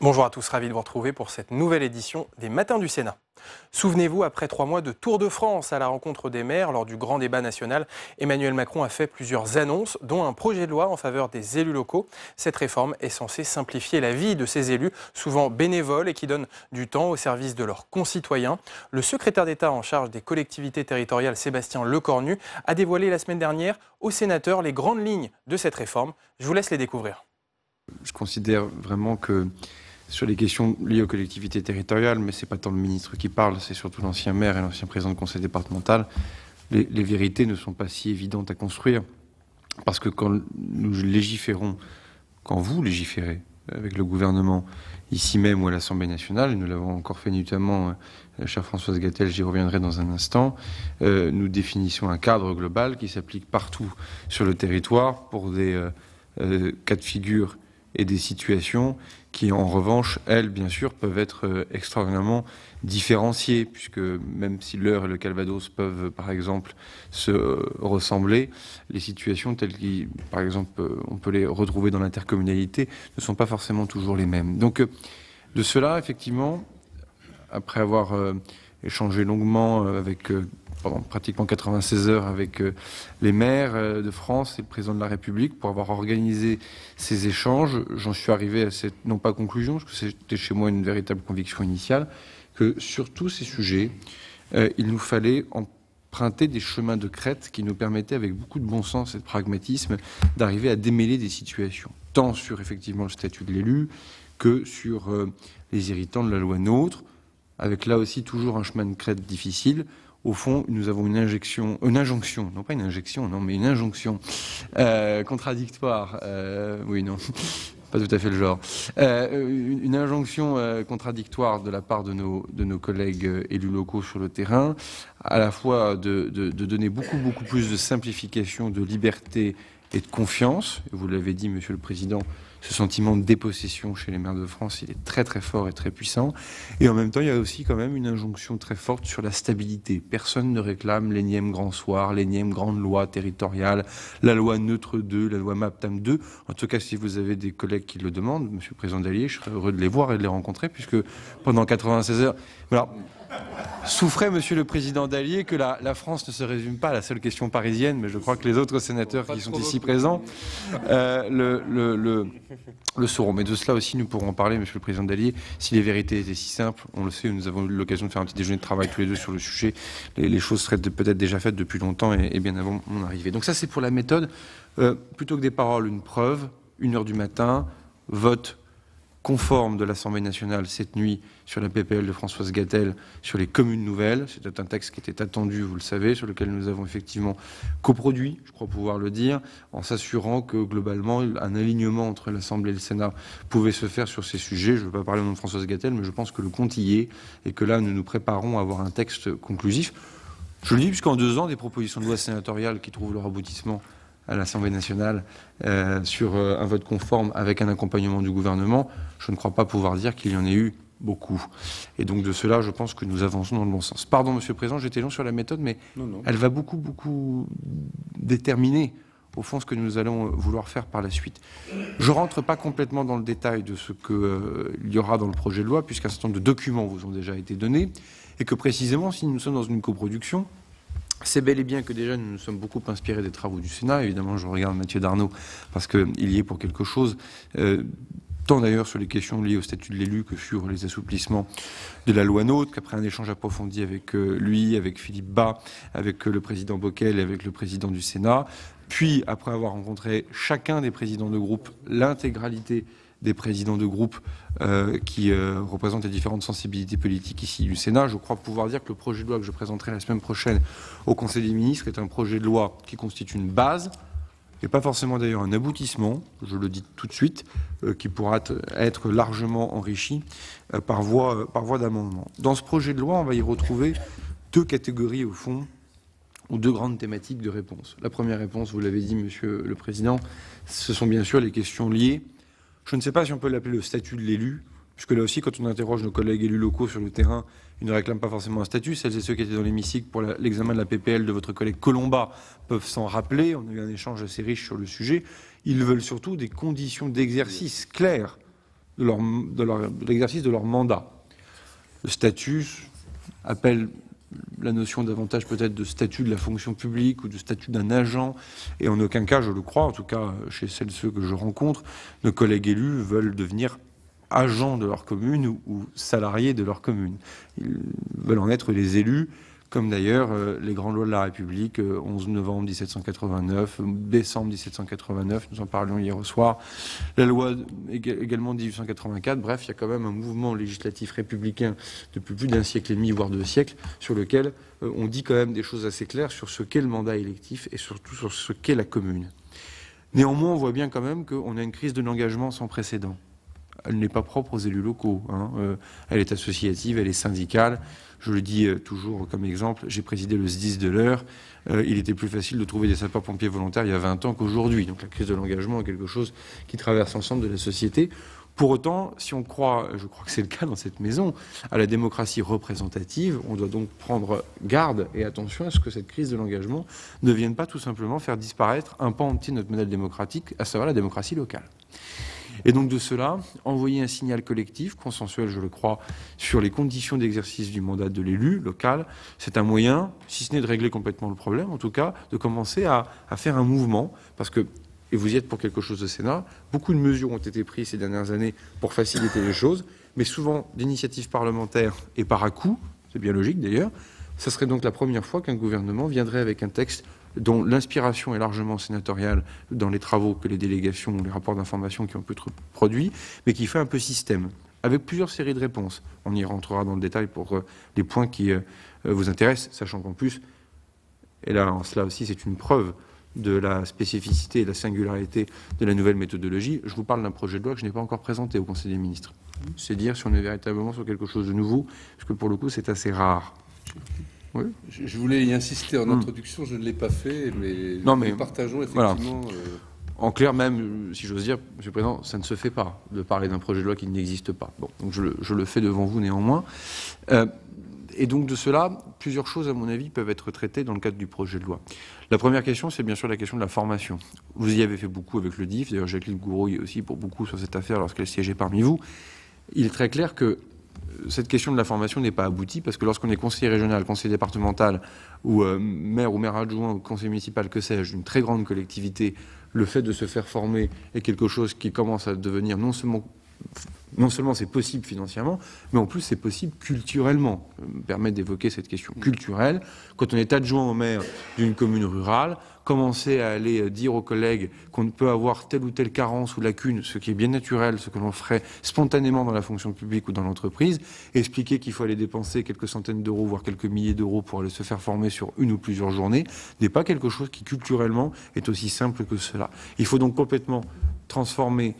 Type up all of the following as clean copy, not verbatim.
Bonjour à tous, ravi de vous retrouver pour cette nouvelle édition des Matins du Sénat. Souvenez-vous, après 3 mois de Tour de France à la rencontre des maires lors du grand débat national, Emmanuel Macron a fait plusieurs annonces, dont un projet de loi en faveur des élus locaux. Cette réforme est censée simplifier la vie de ces élus, souvent bénévoles et qui donnent du temps au service de leurs concitoyens. Le secrétaire d'État en charge des collectivités territoriales, Sébastien Lecornu, a dévoilé la semaine dernière aux sénateurs les grandes lignes de cette réforme. Je vous laisse les découvrir. Je considère vraiment que sur les questions liées aux collectivités territoriales, mais c'est pas tant le ministre qui parle, c'est surtout l'ancien maire et l'ancien président de conseil départemental, les vérités ne sont pas si évidentes à construire. Parce que quand nous légiférons, quand vous légiférez avec le gouvernement, ici même ou à l'Assemblée nationale, et nous l'avons encore fait notamment, chère Françoise Gatel, j'y reviendrai dans un instant, nous définissons un cadre global qui s'applique partout sur le territoire pour des cas de figure et des situations qui, en revanche, elles, bien sûr, peuvent être extraordinairement différenciées, puisque même si l'Eure et le Calvados peuvent, par exemple, se ressembler, les situations telles que, par exemple, on peut les retrouver dans l'intercommunalité, ne sont pas forcément toujours les mêmes. Donc, de cela, effectivement, après avoir échangé longuement avec pendant pratiquement 96 heures avec les maires de France et le président de la République pour avoir organisé ces échanges. J'en suis arrivé à cette, non pas conclusion, parce que c'était chez moi une véritable conviction initiale, que sur tous ces sujets, il nous fallait emprunter des chemins de crête qui nous permettaient, avec beaucoup de bon sens et de pragmatisme, d'arriver à démêler des situations, tant sur effectivement le statut de l'élu que sur les irritants de la loi NOTRe, avec là aussi toujours un chemin de crête difficile. Au fond, nous avons une injonction, non pas une injection, non, mais une injonction contradictoire. Oui, non, pas tout à fait le genre. Une injonction contradictoire de la part de nos collègues élus locaux sur le terrain, à la fois de donner beaucoup plus de simplification, de liberté et de confiance. Vous l'avez dit, Monsieur le Président, ce sentiment de dépossession chez les maires de France, il est très fort et très puissant. Et en même temps, il y a aussi quand même une injonction très forte sur la stabilité. Personne ne réclame l'énième grand soir, l'énième grande loi territoriale, la loi Neutre 2, la loi MAPTAM 2. En tout cas, si vous avez des collègues qui le demandent, Monsieur le Président Dallier, je serais heureux de les voir et de les rencontrer, puisque pendant 96 heures... Alors, souffrait, Monsieur le Président Dallier, que la France ne se résume pas à la seule question parisienne, mais je crois que les autres sénateurs qui sont ici présents le sauront. Mais de cela aussi, nous pourrons en parler, Monsieur le Président Dallier. Si les vérités étaient si simples, on le sait, nous avons eu l'occasion de faire un petit déjeuner de travail tous les deux sur le sujet. Les choses seraient peut-être déjà faites depuis longtemps et bien avant mon arrivée. Donc ça, c'est pour la méthode. Plutôt que des paroles, une preuve, 1h du matin, vote conforme de l'Assemblée nationale cette nuit sur la PPL de Françoise Gatel sur les communes nouvelles. C'était un texte qui était attendu, vous le savez, sur lequel nous avons effectivement coproduit, je crois pouvoir le dire, en s'assurant que globalement un alignement entre l'Assemblée et le Sénat pouvait se faire sur ces sujets. Je ne veux pas parler au nom de Françoise Gatel, mais je pense que le compte y est et que là nous nous préparons à avoir un texte conclusif. Je le dis puisqu'en 2 ans, des propositions de loi sénatoriales qui trouvent leur aboutissement à l'Assemblée nationale sur un vote conforme avec un accompagnement du gouvernement, je ne crois pas pouvoir dire qu'il y en ait eu beaucoup. Et donc de cela, je pense que nous avançons dans le bon sens. Pardon, Monsieur le Président, j'étais long sur la méthode, mais non. Elle va beaucoup déterminer au fond ce que nous allons vouloir faire par la suite. Je rentre pas complètement dans le détail de ce qu'il y aura dans le projet de loi, puisqu'un certain nombre de documents vous ont déjà été donnés, et que précisément, si nous sommes dans une coproduction, c'est bel et bien que déjà nous nous sommes beaucoup inspirés des travaux du Sénat. Évidemment, je regarde Mathieu Darnaud parce qu'il y est pour quelque chose, tant d'ailleurs sur les questions liées au statut de l'élu que sur les assouplissements de la loi NOTRe, qu'après un échange approfondi avec lui, avec Philippe Bas, avec le président Bockel et avec le président du Sénat, puis après avoir rencontré chacun des présidents de groupe, l'intégralité des présidents de groupe qui représentent les différentes sensibilités politiques ici du Sénat. Je crois pouvoir dire que le projet de loi que je présenterai la semaine prochaine au Conseil des ministres est un projet de loi qui constitue une base, et pas forcément d'ailleurs un aboutissement, je le dis tout de suite, qui pourra être largement enrichi par voie d'amendement. Dans ce projet de loi, on va y retrouver 2 catégories au fond, ou 2 grandes thématiques de réponse. La première réponse, vous l'avez dit, Monsieur le Président, ce sont bien sûr les questions liées. Je ne sais pas si on peut l'appeler le statut de l'élu, puisque là aussi, quand on interroge nos collègues élus locaux sur le terrain, ils ne réclament pas forcément un statut. Celles et ceux qui étaient dans l'hémicycle pour l'examen de la PPL de votre collègue Colomba peuvent s'en rappeler. On a eu un échange assez riche sur le sujet. Ils veulent surtout des conditions d'exercice claires de l'exercice de leur mandat. Le statut appelle la notion davantage peut-être de statut de la fonction publique ou de statut d'un agent, et en aucun cas, je le crois, en tout cas chez ceux que je rencontre, nos collègues élus veulent devenir agents de leur commune ou salariés de leur commune. Ils veulent en être les élus, comme d'ailleurs les grandes lois de la République, 11 novembre 1789, décembre 1789, nous en parlions hier au soir, la loi également de 1884, bref, il y a quand même un mouvement législatif républicain depuis plus d'un siècle et demi, voire 2 siècles, sur lequel on dit quand même des choses assez claires sur ce qu'est le mandat électif et surtout sur ce qu'est la commune. Néanmoins, on voit bien quand même qu'on a une crise de l'engagement sans précédent. Elle n'est pas propre aux élus locaux, hein. Elle est associative, elle est syndicale. Je le dis toujours comme exemple, j'ai présidé le SDIS de l'Eure. Il était plus facile de trouver des sapeurs-pompiers volontaires il y a 20 ans qu'aujourd'hui. Donc la crise de l'engagement est quelque chose qui traverse l'ensemble de la société. Pour autant, si on croit, je crois que c'est le cas dans cette maison, à la démocratie représentative, on doit donc prendre garde et attention à ce que cette crise de l'engagement ne vienne pas tout simplement faire disparaître un pan entier de notre modèle démocratique, à savoir la démocratie locale. Et donc de cela, envoyer un signal collectif, consensuel je le crois, sur les conditions d'exercice du mandat de l'élu local, c'est un moyen, si ce n'est de régler complètement le problème, en tout cas de commencer à faire un mouvement, parce que, et vous y êtes pour quelque chose au Sénat, beaucoup de mesures ont été prises ces dernières années pour faciliter les choses, mais souvent d'initiatives parlementaires et par à-coups, c'est bien logique d'ailleurs, ça serait donc la première fois qu'un gouvernement viendrait avec un texte dont l'inspiration est largement sénatoriale dans les travaux que les délégations, les rapports d'information qui ont pu être produits, mais qui fait un peu système, avec plusieurs séries de réponses. On y rentrera dans le détail pour les points qui vous intéressent, sachant qu'en plus, et là en cela aussi c'est une preuve de la spécificité et de la singularité de la nouvelle méthodologie, je vous parle d'un projet de loi que je n'ai pas encore présenté au Conseil des ministres. C'est dire si on est véritablement sur quelque chose de nouveau, parce que pour le coup c'est assez rare. Oui. Je voulais y insister en introduction, je ne l'ai pas fait, mais nous partageons effectivement... Voilà. En clair, même, si j'ose dire, M. le Président, ça ne se fait pas de parler d'un projet de loi qui n'existe pas. Bon, donc je le fais devant vous néanmoins. Et donc de cela, plusieurs choses, à mon avis, peuvent être traitées dans le cadre du projet de loi. La première question, c'est bien sûr la question de la formation. Vous y avez fait beaucoup avec le DIF, d'ailleurs Jacqueline Gouraud y est aussi pour beaucoup sur cette affaire lorsqu'elle siégeait parmi vous. Il est très clair que cette question de la formation n'est pas aboutie parce que lorsqu'on est conseiller régional, conseiller départemental ou maire adjoint ou conseiller municipal, que sais-je, d'une très grande collectivité, le fait de se faire former est quelque chose qui commence à devenir non seulement c'est possible financièrement, mais en plus c'est possible culturellement. Je me permets d'évoquer cette question culturelle. Quand on est adjoint au maire d'une commune rurale, commencer à aller dire aux collègues qu'on peut avoir telle ou telle carence ou lacune, ce qui est bien naturel, ce que l'on ferait spontanément dans la fonction publique ou dans l'entreprise, expliquer qu'il faut aller dépenser quelques centaines d'euros, voire quelques milliers d'euros pour aller se faire former sur une ou plusieurs journées, n'est pas quelque chose qui culturellement est aussi simple que cela. Il faut donc complètement transformer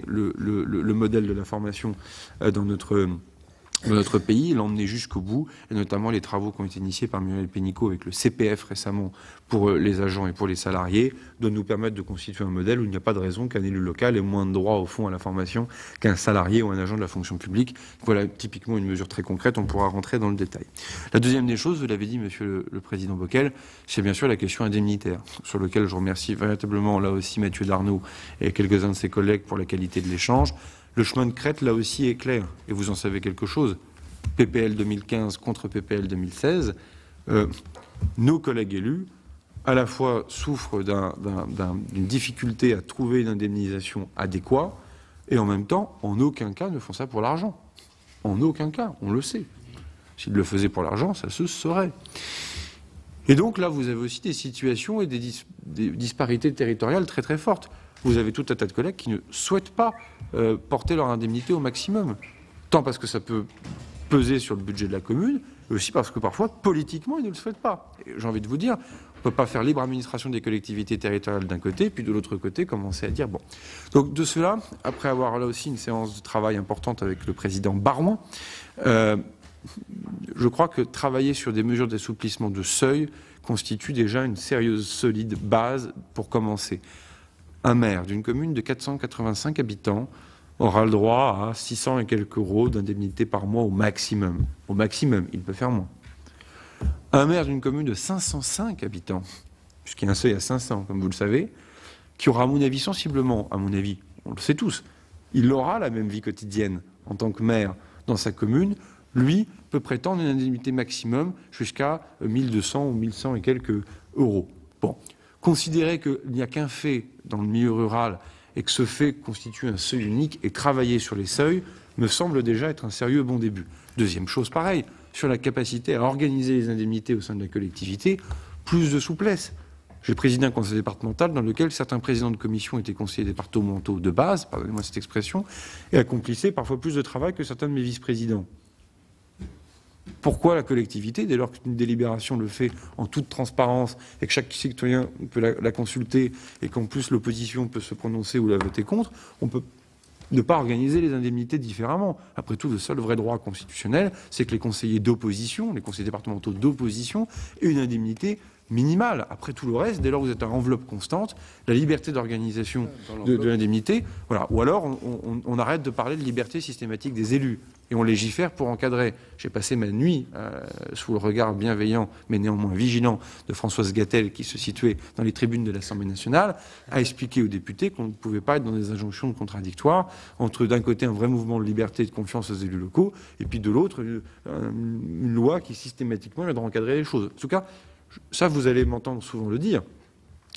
le modèle de la formation dans notre pays, l'emmener jusqu'au bout, et notamment les travaux qui ont été initiés par Muriel Pénicaud avec le CPF récemment pour les agents et pour les salariés, doivent nous permettre de constituer un modèle où il n'y a pas de raison qu'un élu local ait moins de droits au fond à la formation qu'un salarié ou un agent de la fonction publique. Voilà typiquement une mesure très concrète, on pourra rentrer dans le détail. La deuxième des choses, vous l'avez dit, Monsieur le Président Bockel, c'est bien sûr la question indemnitaire, sur laquelle je remercie véritablement là aussi Mathieu Darnaud et quelques-uns de ses collègues pour la qualité de l'échange. Le chemin de crête, là aussi, est clair, et vous en savez quelque chose. PPL 2015 contre PPL 2016, nos collègues élus, à la fois souffrent d'une difficulté à trouver une indemnisation adéquate, et en même temps, en aucun cas, ne font ça pour l'argent. En aucun cas, on le sait. S'ils le faisaient pour l'argent, ça se saurait. Et donc là, vous avez aussi des situations et des disparités territoriales très très fortes. Vous avez tout un tas de collègues qui ne souhaitent pas porter leur indemnité au maximum. Tant parce que ça peut peser sur le budget de la commune, mais aussi parce que parfois, politiquement, ils ne le souhaitent pas. Et j'ai envie de vous dire, on ne peut pas faire libre administration des collectivités territoriales d'un côté, puis de l'autre côté, commencer à dire bon. Donc de cela, après avoir là aussi une séance de travail importante avec le président Barouin, je crois que travailler sur des mesures d'assouplissement de seuil constitue déjà une sérieuse, solide base pour commencer. Un maire d'une commune de 485 habitants aura le droit à 600 et quelques euros d'indemnité par mois au maximum. Au maximum, il peut faire moins. Un maire d'une commune de 505 habitants, puisqu'il y a un seuil à 500, comme vous le savez, qui aura, à mon avis, sensiblement, on le sait tous, il aura la même vie quotidienne en tant que maire dans sa commune. Lui peut prétendre une indemnité maximum jusqu'à 1200 ou 1100 et quelques euros. Bon, considérer qu'il n'y a qu'un fait dans le milieu rural et que ce fait constitue un seuil unique et travailler sur les seuils me semble déjà être un sérieux bon début. Deuxième chose, pareil, sur la capacité à organiser les indemnités au sein de la collectivité, plus de souplesse. J'ai présidé un conseil départemental dans lequel certains présidents de commission étaient conseillers départementaux de base, pardonnez-moi cette expression, et accomplissaient parfois plus de travail que certains de mes vice-présidents. Pourquoi la collectivité, dès lors qu'une délibération le fait en toute transparence et que chaque citoyen peut la consulter et qu'en plus l'opposition peut se prononcer ou la voter contre, on peut ne pas organiser les indemnités différemment. Après tout, le seul vrai droit constitutionnel, c'est que les conseillers d'opposition, les conseillers départementaux d'opposition, aient une indemnité minimale. Après tout le reste, dès lors que vous êtes à enveloppe constante, la liberté d'organisation de l'indemnité, voilà. Ou alors on arrête de parler de liberté systématique des élus et on légifère pour encadrer. J'ai passé ma nuit sous le regard bienveillant mais néanmoins vigilant de Françoise Gatel qui se situait dans les tribunes de l'Assemblée nationale à expliquer aux députés qu'on ne pouvait pas être dans des injonctions contradictoires entre d'un côté un vrai mouvement de liberté et de confiance aux élus locaux et puis de l'autre une loi qui systématiquement viendra encadrer les choses. En tout cas, ça, vous allez m'entendre souvent le dire,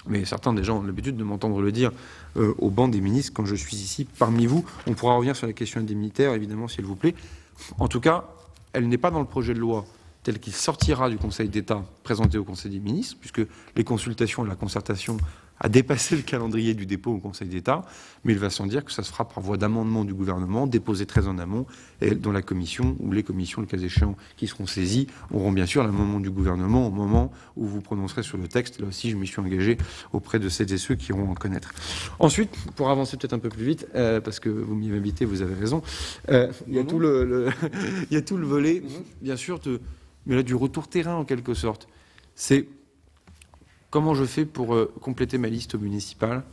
mais certains des gens ont l'habitude de m'entendre le dire au banc des ministres quand je suis ici parmi vous. On pourra revenir sur la question indemnitaire, évidemment, s'il vous plaît. En tout cas, elle n'est pas dans le projet de loi tel qu'il sortira du Conseil d'État présenté au Conseil des ministres, puisque les consultations et la concertation a dépassé le calendrier du dépôt au Conseil d'État, mais il va sans dire que ça se fera par voie d'amendement du gouvernement, déposé très en amont, et dont la commission, ou les commissions, le cas échéant, qui seront saisies, auront bien sûr l'amendement du gouvernement au moment où vous prononcerez sur le texte. Là aussi, je m'y suis engagé auprès de celles et ceux qui iront en connaître. Ensuite, pour avancer peut-être un peu plus vite, parce que vous m'y invitez, vous avez raison, il y a tout le volet, bien sûr, mais là, du retour terrain en quelque sorte. C'est comment je fais pour compléter ma liste municipale,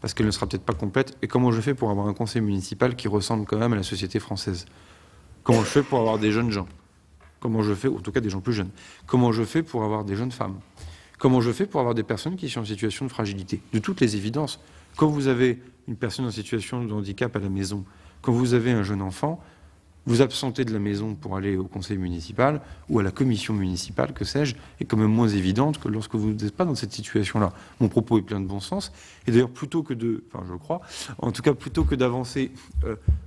parce qu'elle ne sera peut-être pas complète, et comment je fais pour avoir un conseil municipal qui ressemble quand même à la société française. Comment je fais pour avoir des jeunes gens. Comment je fais, en tout cas des gens plus jeunes. Comment je fais pour avoir des jeunes femmes. Comment je fais pour avoir des personnes qui sont en situation de fragilité. De toutes les évidences, quand vous avez une personne en situation de handicap à la maison, quand vous avez un jeune enfant, vous absentez de la maison pour aller au conseil municipal ou à la commission municipale, que sais-je, est quand même moins évidente que lorsque vous n'êtes pas dans cette situation-là. Mon propos est plein de bon sens. Et d'ailleurs, plutôt que je le crois, en tout cas, plutôt que d'avancer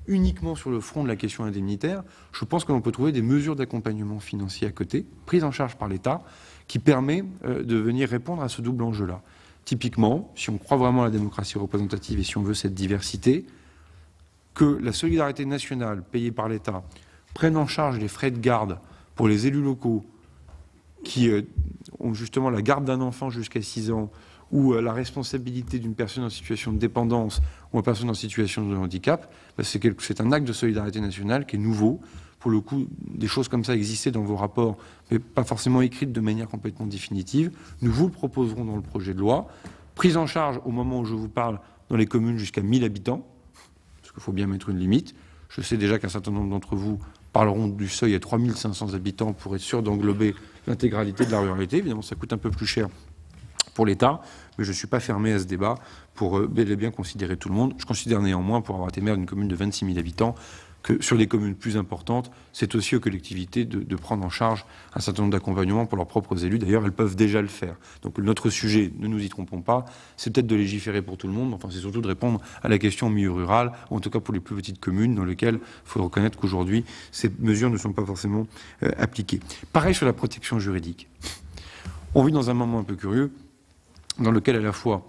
uniquement sur le front de la question indemnitaire, je pense que l'on peut trouver des mesures d'accompagnement financier à côté, prises en charge par l'État, qui permet de venir répondre à ce double enjeu-là. Typiquement, si on croit vraiment à la démocratie représentative et si on veut cette diversité, que la solidarité nationale payée par l'État prenne en charge les frais de garde pour les élus locaux qui ont justement la garde d'un enfant jusqu'à 6 ans ou la responsabilité d'une personne en situation de dépendance ou une personne en situation de handicap, c'est un acte de solidarité nationale qui est nouveau. Pour le coup, des choses comme ça existaient dans vos rapports, mais pas forcément écrites de manière complètement définitive. Nous vous le proposerons dans le projet de loi. Prise en charge, au moment où je vous parle, dans les communes jusqu'à 1000 habitants. Il faut bien mettre une limite. Je sais déjà qu'un certain nombre d'entre vous parleront du seuil à 3500 habitants pour être sûr d'englober l'intégralité de la ruralité. Évidemment, ça coûte un peu plus cher pour l'État, mais je ne suis pas fermé à ce débat pour bel et bien considérer tout le monde. Je considère néanmoins, pour avoir été maire d'une commune de 26 000 habitants, que sur les communes plus importantes, c'est aussi aux collectivités de prendre en charge un certain nombre d'accompagnements pour leurs propres élus. D'ailleurs, elles peuvent déjà le faire. Donc notre sujet, ne nous y trompons pas, c'est peut-être de légiférer pour tout le monde, enfin c'est surtout de répondre à la question au milieu rural, ou en tout cas pour les plus petites communes, dans lesquelles il faut reconnaître qu'aujourd'hui, ces mesures ne sont pas forcément appliquées. Pareil sur la protection juridique. On vit dans un moment un peu curieux, dans lequel à la fois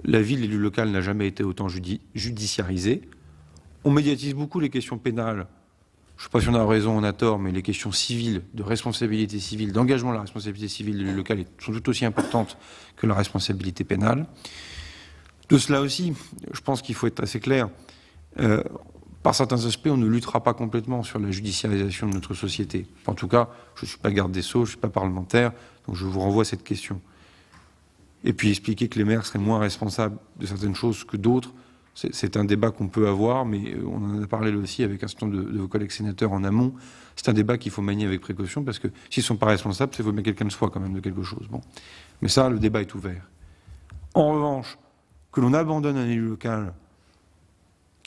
la ville, l'élu local n'a jamais été autant judiciarisé. On médiatise beaucoup les questions pénales. Je ne sais pas si on a raison, on a tort, mais les questions civiles, de responsabilité civile, d'engagement à la responsabilité civile de l'élu local sont tout aussi importantes que la responsabilité pénale. De cela aussi, je pense qu'il faut être assez clair. Par certains aspects, on ne luttera pas complètement sur la judiciarisation de notre société. En tout cas, je ne suis pas garde des Sceaux, je ne suis pas parlementaire, donc je vous renvoie à cette question. Et puis expliquer que les maires seraient moins responsables de certaines choses que d'autres, c'est un débat qu'on peut avoir, mais on en a parlé là aussi avec un certain nombre de vos collègues sénateurs en amont. C'est un débat qu'il faut manier avec précaution, parce que s'ils ne sont pas responsables, c'est vaut bien que quelqu'un soit quand même de quelque chose. Bon. Mais ça, le débat est ouvert. En revanche, que l'on abandonne un élu local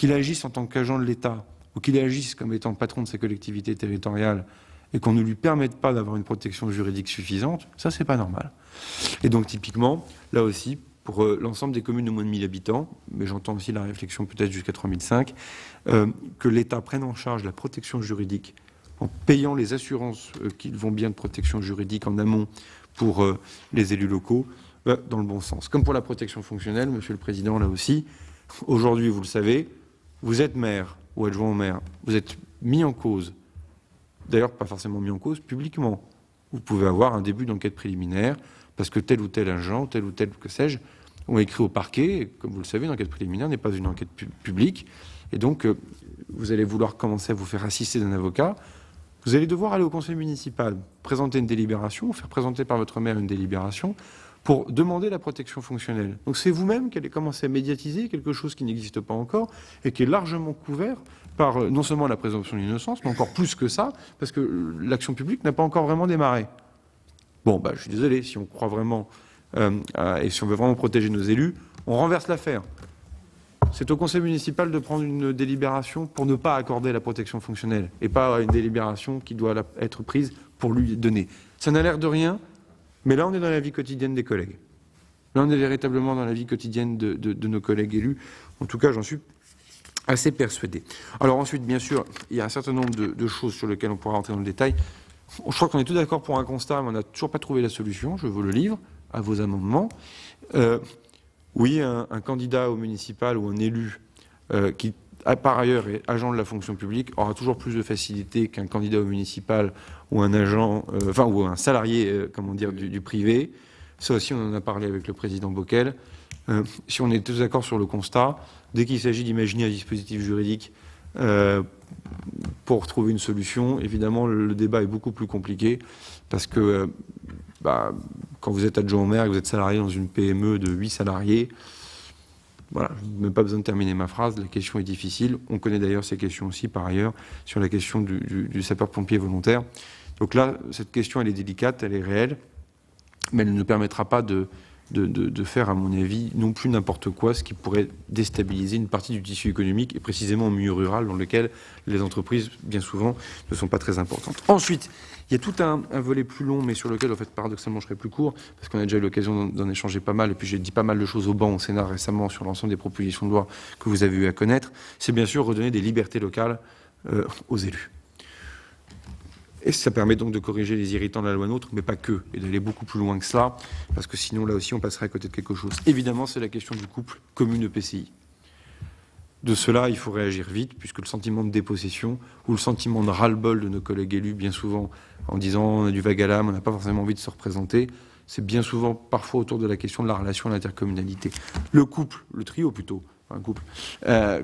qu'il agisse en tant qu'agent de l'État ou qu'il agisse comme étant patron de sa collectivité territoriale et qu'on ne lui permette pas d'avoir une protection juridique suffisante, ça, c'est pas normal. Et donc, typiquement, là aussi, pour l'ensemble des communes de moins de 1000 habitants, mais j'entends aussi la réflexion peut-être jusqu'à 3005, que l'État prenne en charge la protection juridique en payant les assurances qui vont bien de protection juridique en amont pour les élus locaux, dans le bon sens. Comme pour la protection fonctionnelle, Monsieur le Président, là aussi, aujourd'hui, vous le savez, vous êtes maire ou adjoint au maire, vous êtes mis en cause, d'ailleurs pas forcément mis en cause, publiquement. Vous pouvez avoir un début d'enquête préliminaire parce que tel ou tel agent, tel ou tel, que sais-je, ont écrit au parquet, et comme vous le savez, une enquête préliminaire n'est pas une enquête publique, et donc vous allez vouloir commencer à vous faire assister d'un avocat, vous allez devoir aller au conseil municipal, présenter une délibération, faire présenter par votre maire une délibération, pour demander la protection fonctionnelle. Donc c'est vous-même qui allez commencer à médiatiser quelque chose qui n'existe pas encore et qui est largement couvert par non seulement la présomption d'innocence, mais encore plus que ça, parce que l'action publique n'a pas encore vraiment démarré. Bon, je suis désolé, si on croit vraiment et si on veut vraiment protéger nos élus, on renverse l'affaire. C'est au conseil municipal de prendre une délibération pour ne pas accorder la protection fonctionnelle et pas une délibération qui doit être prise pour lui donner. Ça n'a l'air de rien. Mais là, on est dans la vie quotidienne des collègues. Là, on est véritablement dans la vie quotidienne de nos collègues élus. En tout cas, j'en suis assez persuadé. Alors ensuite, bien sûr, il y a un certain nombre de choses sur lesquelles on pourra rentrer dans le détail. Je crois qu'on est tous d'accord pour un constat, mais on n'a toujours pas trouvé la solution. Je vous le livre à vos amendements. Oui, un candidat au municipal ou un élu qui, par ailleurs, est agent de la fonction publique, aura toujours plus de facilité qu'un candidat au municipal ou un agent, ou un salarié, du privé. Ça aussi, on en a parlé avec le président Bockel. Si on est tous d'accord sur le constat, dès qu'il s'agit d'imaginer un dispositif juridique pour trouver une solution, évidemment, le débat est beaucoup plus compliqué parce que quand vous êtes adjoint au maire et que vous êtes salarié dans une PME de 8 salariés, voilà, je n'ai même pas besoin de terminer ma phrase, la question est difficile. On connaît d'ailleurs ces questions aussi, par ailleurs, sur la question du sapeur-pompier volontaire. Donc là, cette question, elle est délicate, elle est réelle, mais elle ne permettra pas de faire, à mon avis, non plus n'importe quoi, ce qui pourrait déstabiliser une partie du tissu économique, et précisément au milieu rural, dans lequel les entreprises, bien souvent, ne sont pas très importantes. Ensuite, il y a tout un volet plus long, mais sur lequel, en fait, paradoxalement, je serai plus court, parce qu'on a déjà eu l'occasion d'en échanger pas mal, et puis j'ai dit pas mal de choses au banc au Sénat récemment sur l'ensemble des propositions de loi que vous avez eu à connaître. C'est bien sûr redonner des libertés locales aux élus. Et ça permet donc de corriger les irritants de la loi NOTRe, mais pas que, et d'aller beaucoup plus loin que cela, parce que sinon, là aussi, on passerait à côté de quelque chose. Évidemment, c'est la question du couple commune-EPCI. De cela, il faut réagir vite, puisque le sentiment de dépossession ou le sentiment de ras-le-bol de nos collègues élus, bien souvent, en disant on a du vague à l'âme, on n'a pas forcément envie de se représenter, c'est bien souvent, parfois, autour de la question de la relation à l'intercommunalité. Le couple, le trio plutôt, un couple,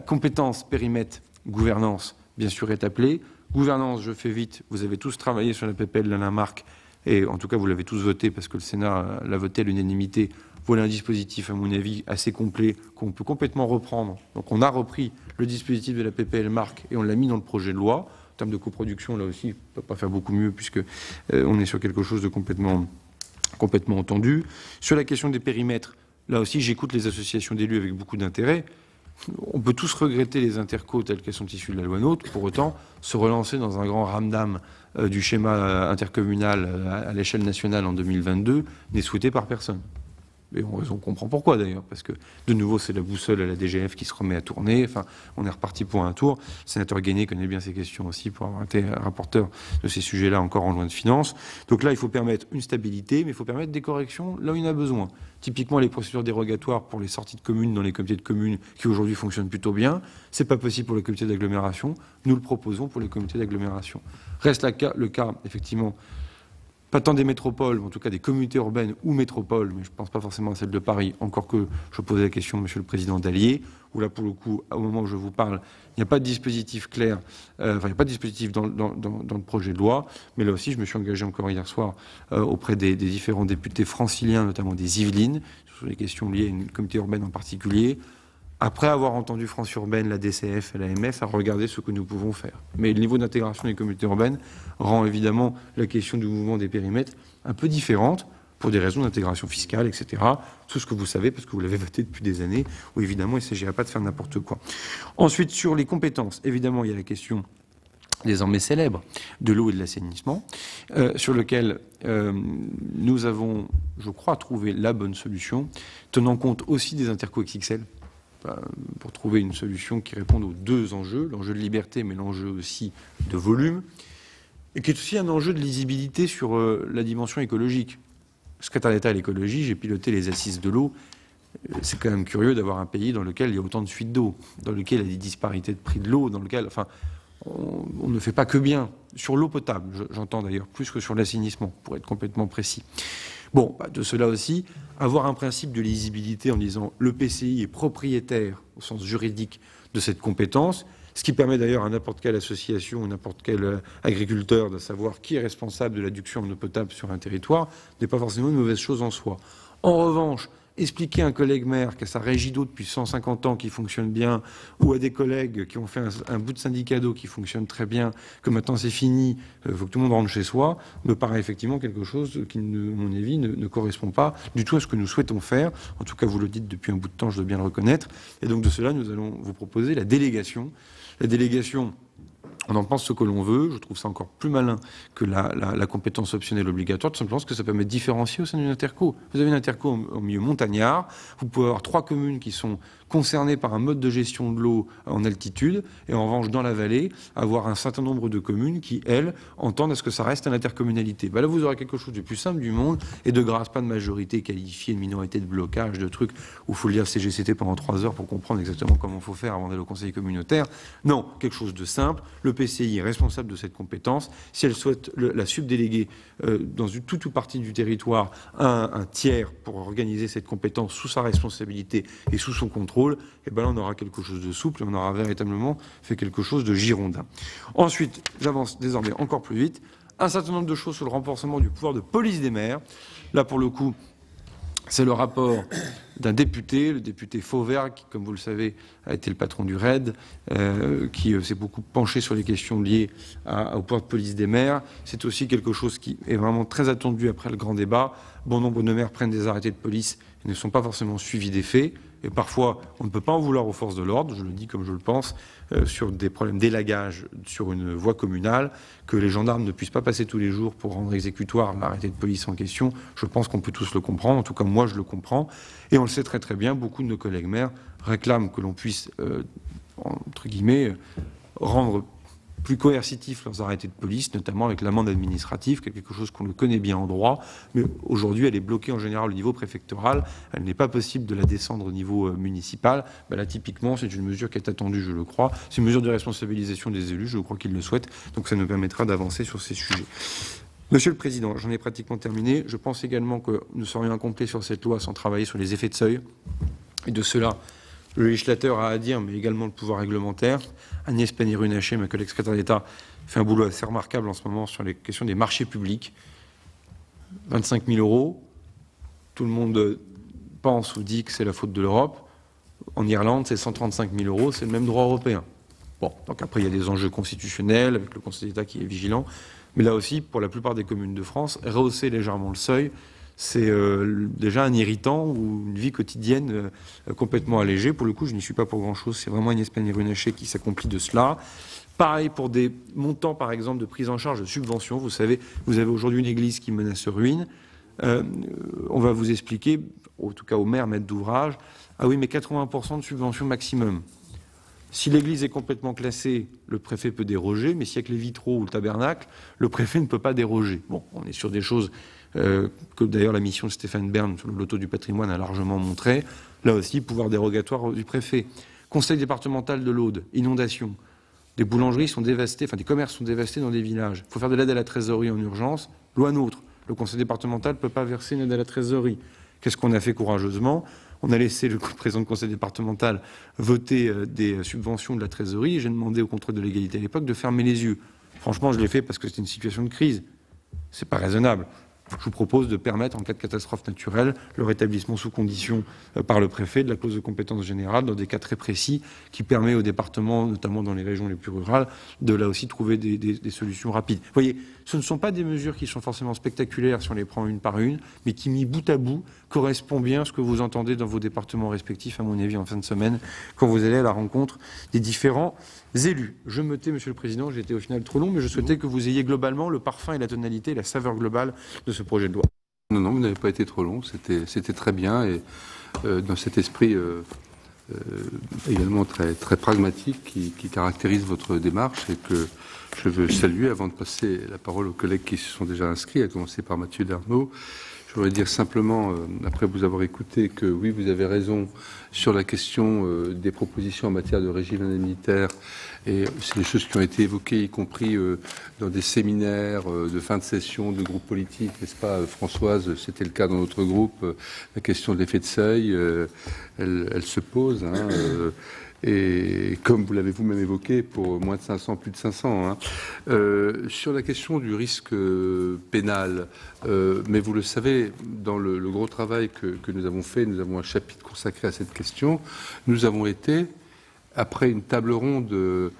compétences, périmètre, gouvernance, bien sûr, est appelé. Gouvernance, je fais vite, vous avez tous travaillé sur la PPL d'Alain Marc, et en tout cas vous l'avez tous voté parce que le Sénat l'a voté à l'unanimité. Voilà un dispositif, à mon avis, assez complet, qu'on peut complètement reprendre. Donc on a repris le dispositif de la PPL Marc et on l'a mis dans le projet de loi. En termes de coproduction, là aussi, on ne peut pas faire beaucoup mieux puisque on est sur quelque chose de complètement entendu. Sur la question des périmètres, là aussi j'écoute les associations d'élus avec beaucoup d'intérêt. On peut tous regretter les intercos telles qu'elles sont issues de la loi NOTRe, pour autant se relancer dans un grand ramdam du schéma intercommunal à l'échelle nationale en 2022 n'est souhaité par personne. Et on comprend pourquoi d'ailleurs, parce que de nouveau c'est la boussole à la DGF qui se remet à tourner, enfin on est reparti pour un tour. Le sénateur Guéné connaît bien ces questions aussi pour avoir été rapporteur de ces sujets-là encore en loi de finances. Donc là il faut permettre une stabilité, mais il faut permettre des corrections là où il y en a besoin. Typiquement les procédures dérogatoires pour les sorties de communes dans les comités de communes qui aujourd'hui fonctionnent plutôt bien, c'est pas possible pour les comités d'agglomération, nous le proposons pour les comités d'agglomération. Reste le cas effectivement, pas tant des métropoles, mais en tout cas des communautés urbaines ou métropoles, mais je ne pense pas forcément à celle de Paris, encore que je posais la question, Monsieur le Président Dallier, où là, pour le coup, au moment où je vous parle, il n'y a pas de dispositif clair, il n'y a pas de dispositif dans le projet de loi, mais là aussi, je me suis engagé encore hier soir auprès des différents députés franciliens, notamment des Yvelines, sur les questions liées à une communauté urbaine en particulier, après avoir entendu France Urbaine, la DCF et l'AMF, à regarder ce que nous pouvons faire. Mais le niveau d'intégration des communautés urbaines rend évidemment la question du mouvement des périmètres un peu différente. pour des raisons d'intégration fiscale, etc. Tout ce que vous savez, parce que vous l'avez voté depuis des années, où évidemment il ne s'agirait pas de faire n'importe quoi. Ensuite, sur les compétences, évidemment, il y a la question désormais célèbre de l'eau et de l'assainissement, sur lequel nous avons, je crois, trouvé la bonne solution, tenant compte aussi des interco XXL, pour trouver une solution qui réponde aux deux enjeux, l'enjeu de liberté, mais l'enjeu aussi de volume, et qui est aussi un enjeu de lisibilité sur la dimension écologique. Secrétaire d'État à l'écologie, j'ai piloté les assises de l'eau. C'est quand même curieux d'avoir un pays dans lequel il y a autant de fuites d'eau, dans lequel il y a des disparités de prix de l'eau, dans lequel, enfin, on ne fait pas que bien sur l'eau potable, j'entends d'ailleurs, plus que sur l'assainissement, pour être complètement précis. Bon, de cela aussi, avoir un principe de lisibilité en disant le PCI est propriétaire, au sens juridique, de cette compétence, ce qui permet d'ailleurs à n'importe quelle association ou n'importe quel agriculteur de savoir qui est responsable de l'adduction en eau potable sur un territoire, n'est pas forcément une mauvaise chose en soi. En revanche, expliquer à un collègue maire qu'à sa régie d'eau depuis 150 ans qui fonctionne bien, ou à des collègues qui ont fait un bout de syndicat d'eau qui fonctionne très bien, que maintenant c'est fini, il faut que tout le monde rentre chez soi, me paraît effectivement quelque chose qui, à mon avis, ne correspond pas du tout à ce que nous souhaitons faire. En tout cas, vous le dites depuis un bout de temps, je dois bien le reconnaître. Et donc de cela, nous allons vous proposer la délégation. La délégation, on en pense ce que l'on veut. Je trouve ça encore plus malin que la compétence optionnelle obligatoire, tout simplement parce que ça permet de différencier au sein d'une interco. Vous avez une interco au milieu montagnard, vous pouvez avoir 3 communes qui sont concernées par un mode de gestion de l'eau en altitude, et en revanche, dans la vallée, avoir un certain nombre de communes qui, elles, entendent à ce que ça reste à l'intercommunalité. Là, vous aurez quelque chose du plus simple du monde, et de grâce, pas de majorité qualifiée, de minorité de blocage, de trucs où il faut lire CGCT pendant 3 heures pour comprendre exactement comment il faut faire avant d'aller au conseil communautaire. Non, quelque chose de simple. Le PCI est responsable de cette compétence. Si elle souhaite la subdéléguer dans toute ou partie du territoire à un tiers pour organiser cette compétence sous sa responsabilité et sous son contrôle, et ben là on aura quelque chose de souple et on aura véritablement fait quelque chose de girondin. Ensuite, j'avance désormais encore plus vite, un certain nombre de choses sur le renforcement du pouvoir de police des maires. Là, pour le coup, c'est le rapport d'un député, le député Fauvert, qui, comme vous le savez, a été le patron du RAID, qui s'est beaucoup penché sur les questions liées au pouvoir de police des maires. C'est aussi quelque chose qui est vraiment très attendu après le grand débat. Bon nombre de maires prennent des arrêtés de police et ne sont pas forcément suivis des faits. Et parfois, on ne peut pas en vouloir aux forces de l'ordre, je le dis comme je le pense, sur des problèmes d'élagage sur une voie communale, que les gendarmes ne puissent pas passer tous les jours pour rendre exécutoire l'arrêté de police en question. Je pense qu'on peut tous le comprendre, en tout cas moi je le comprends. Et on le sait très très bien, beaucoup de nos collègues maires réclament que l'on puisse, entre guillemets, rendre plus coercitifs leurs arrêtés de police, notamment avec l'amende administrative, qui est quelque chose qu'on le connaît bien en droit, mais aujourd'hui elle est bloquée en général au niveau préfectoral, elle n'est pas possible de la descendre au niveau municipal. Là typiquement c'est une mesure qui est attendue, je le crois, c'est une mesure de responsabilisation des élus, je crois qu'ils le souhaitent, donc ça nous permettra d'avancer sur ces sujets. Monsieur le Président, j'en ai pratiquement terminé, je pense également que nous serions incomplets sur cette loi sans travailler sur les effets de seuil, et de cela le législateur a à dire, mais également le pouvoir réglementaire. Agnès Pannier-Runacher, ma collègue secrétaire d'État, fait un boulot assez remarquable en ce moment sur les questions des marchés publics. 25 000 €, tout le monde pense ou dit que c'est la faute de l'Europe. En Irlande, c'est 135 000 €, c'est le même droit européen. Bon, donc après, il y a des enjeux constitutionnels, avec le Conseil d'État qui est vigilant. Mais là aussi, pour la plupart des communes de France, rehausser légèrement le seuil, c'est déjà un irritant ou une vie quotidienne complètement allégée. Pour le coup, je n'y suis pas pour grand-chose. C'est vraiment Agnès Pannier-Runacher qui s'accomplit de cela. Pareil pour des montants, par exemple, de prise en charge de subventions. Vous savez, vous avez aujourd'hui une église qui menace ruine. On va vous expliquer, en tout cas au maire, maître d'ouvrage, ah oui, mais 80% de subvention maximum. Si l'église est complètement classée, le préfet peut déroger, mais s'il y a que les vitraux ou le tabernacle, le préfet ne peut pas déroger. Bon, on est sur des choses que d'ailleurs la mission de Stéphane Bern sur le loto du patrimoine a largement montré. Là aussi, pouvoir dérogatoire du préfet. Conseil départemental de l'Aude, inondation. Des boulangeries sont dévastées, enfin des commerces sont dévastés dans des villages. Il faut faire de l'aide à la trésorerie en urgence. Loi NOTRe. Le conseil départemental ne peut pas verser une aide à la trésorerie. Qu'est-ce qu'on a fait courageusement ? On a laissé le président du conseil départemental voter des subventions de la trésorerie et j'ai demandé au contrôle de légalité à l'époque de fermer les yeux. Franchement, je l'ai fait parce que c'était une situation de crise. C'est pas raisonnable. je vous propose de permettre, en cas de catastrophe naturelle, le rétablissement sous condition par le préfet de la clause de compétence générale dans des cas très précis qui permet aux départements, notamment dans les régions les plus rurales, de là aussi trouver des solutions rapides. Vous voyez, ce ne sont pas des mesures qui sont forcément spectaculaires si on les prend une par une, mais qui, mis bout à bout, correspondent bien à ce que vous entendez dans vos départements respectifs, à mon avis, en fin de semaine, quand vous allez à la rencontre des différents élus. Je me tais, Monsieur le Président, j'ai été au final trop long, mais je souhaitais que vous ayez globalement le parfum et la tonalité, la saveur globale de ce projet de loi. Non, vous n'avez pas été trop long, c'était très bien, et dans cet esprit également très, très pragmatique qui caractérise votre démarche et que je veux saluer avant de passer la parole aux collègues qui se sont déjà inscrits, à commencer par Mathieu Darnaud. Je voudrais dire simplement, après vous avoir écouté, que oui, vous avez raison sur la question des propositions en matière de régime indemnitaire. Et c'est des choses qui ont été évoquées, y compris dans des séminaires de fin de session de groupes politiques, n'est-ce pas, Françoise? C'était le cas dans notre groupe. La question de l'effet de seuil, elle se pose. Hein, et comme vous l'avez vous-même évoqué, pour moins de 500, plus de 500. Hein. Sur la question du risque pénal, mais vous le savez, dans le gros travail que nous avons fait, nous avons un chapitre consacré à cette question, nous avons été, après une table ronde,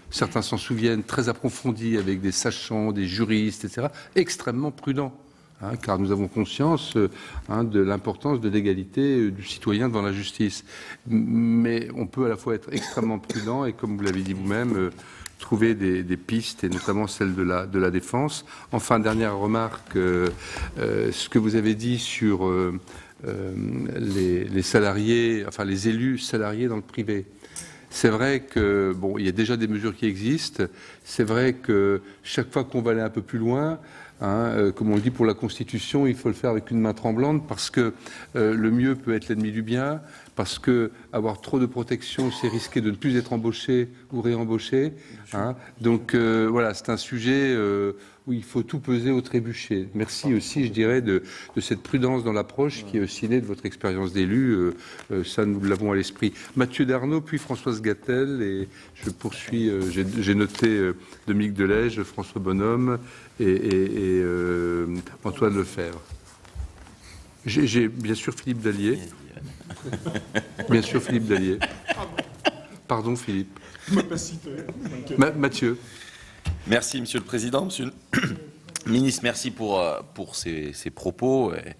certains s'en souviennent, très approfondie, avec des sachants, des juristes, etc., extrêmement prudents. Hein, car nous avons conscience de l'importance de l'égalité du citoyen devant la justice. Mais on peut à la fois être extrêmement prudent et, comme vous l'avez dit vous-même, trouver des pistes, et notamment celle de la défense. Enfin, dernière remarque, ce que vous avez dit sur les salariés, enfin les élus salariés dans le privé. C'est vrai que, bon, il y a déjà des mesures qui existent. C'est vrai que chaque fois qu'on va aller un peu plus loin, comme on le dit pour la Constitution, il faut le faire avec une main tremblante parce que le mieux peut être l'ennemi du bien, parce que avoir trop de protection, c'est risquer de ne plus être embauché ou réembauché. Hein. Donc voilà, c'est un sujet où il faut tout peser au trébuchet. Merci aussi, je dirais, de cette prudence dans l'approche qui est aussi née de votre expérience d'élu. Ça, nous l'avons à l'esprit. Mathieu Darnaud, puis Françoise Gatel, et je poursuis. J'ai noté Dominique Delège, François Bonhomme et Antoine Lefebvre. J'ai bien sûr Philippe Dallier. Bien sûr Philippe Dallier. Pardon Philippe. Mathieu. Merci Monsieur le Président. Monsieur le Ministre, merci pour ces propos et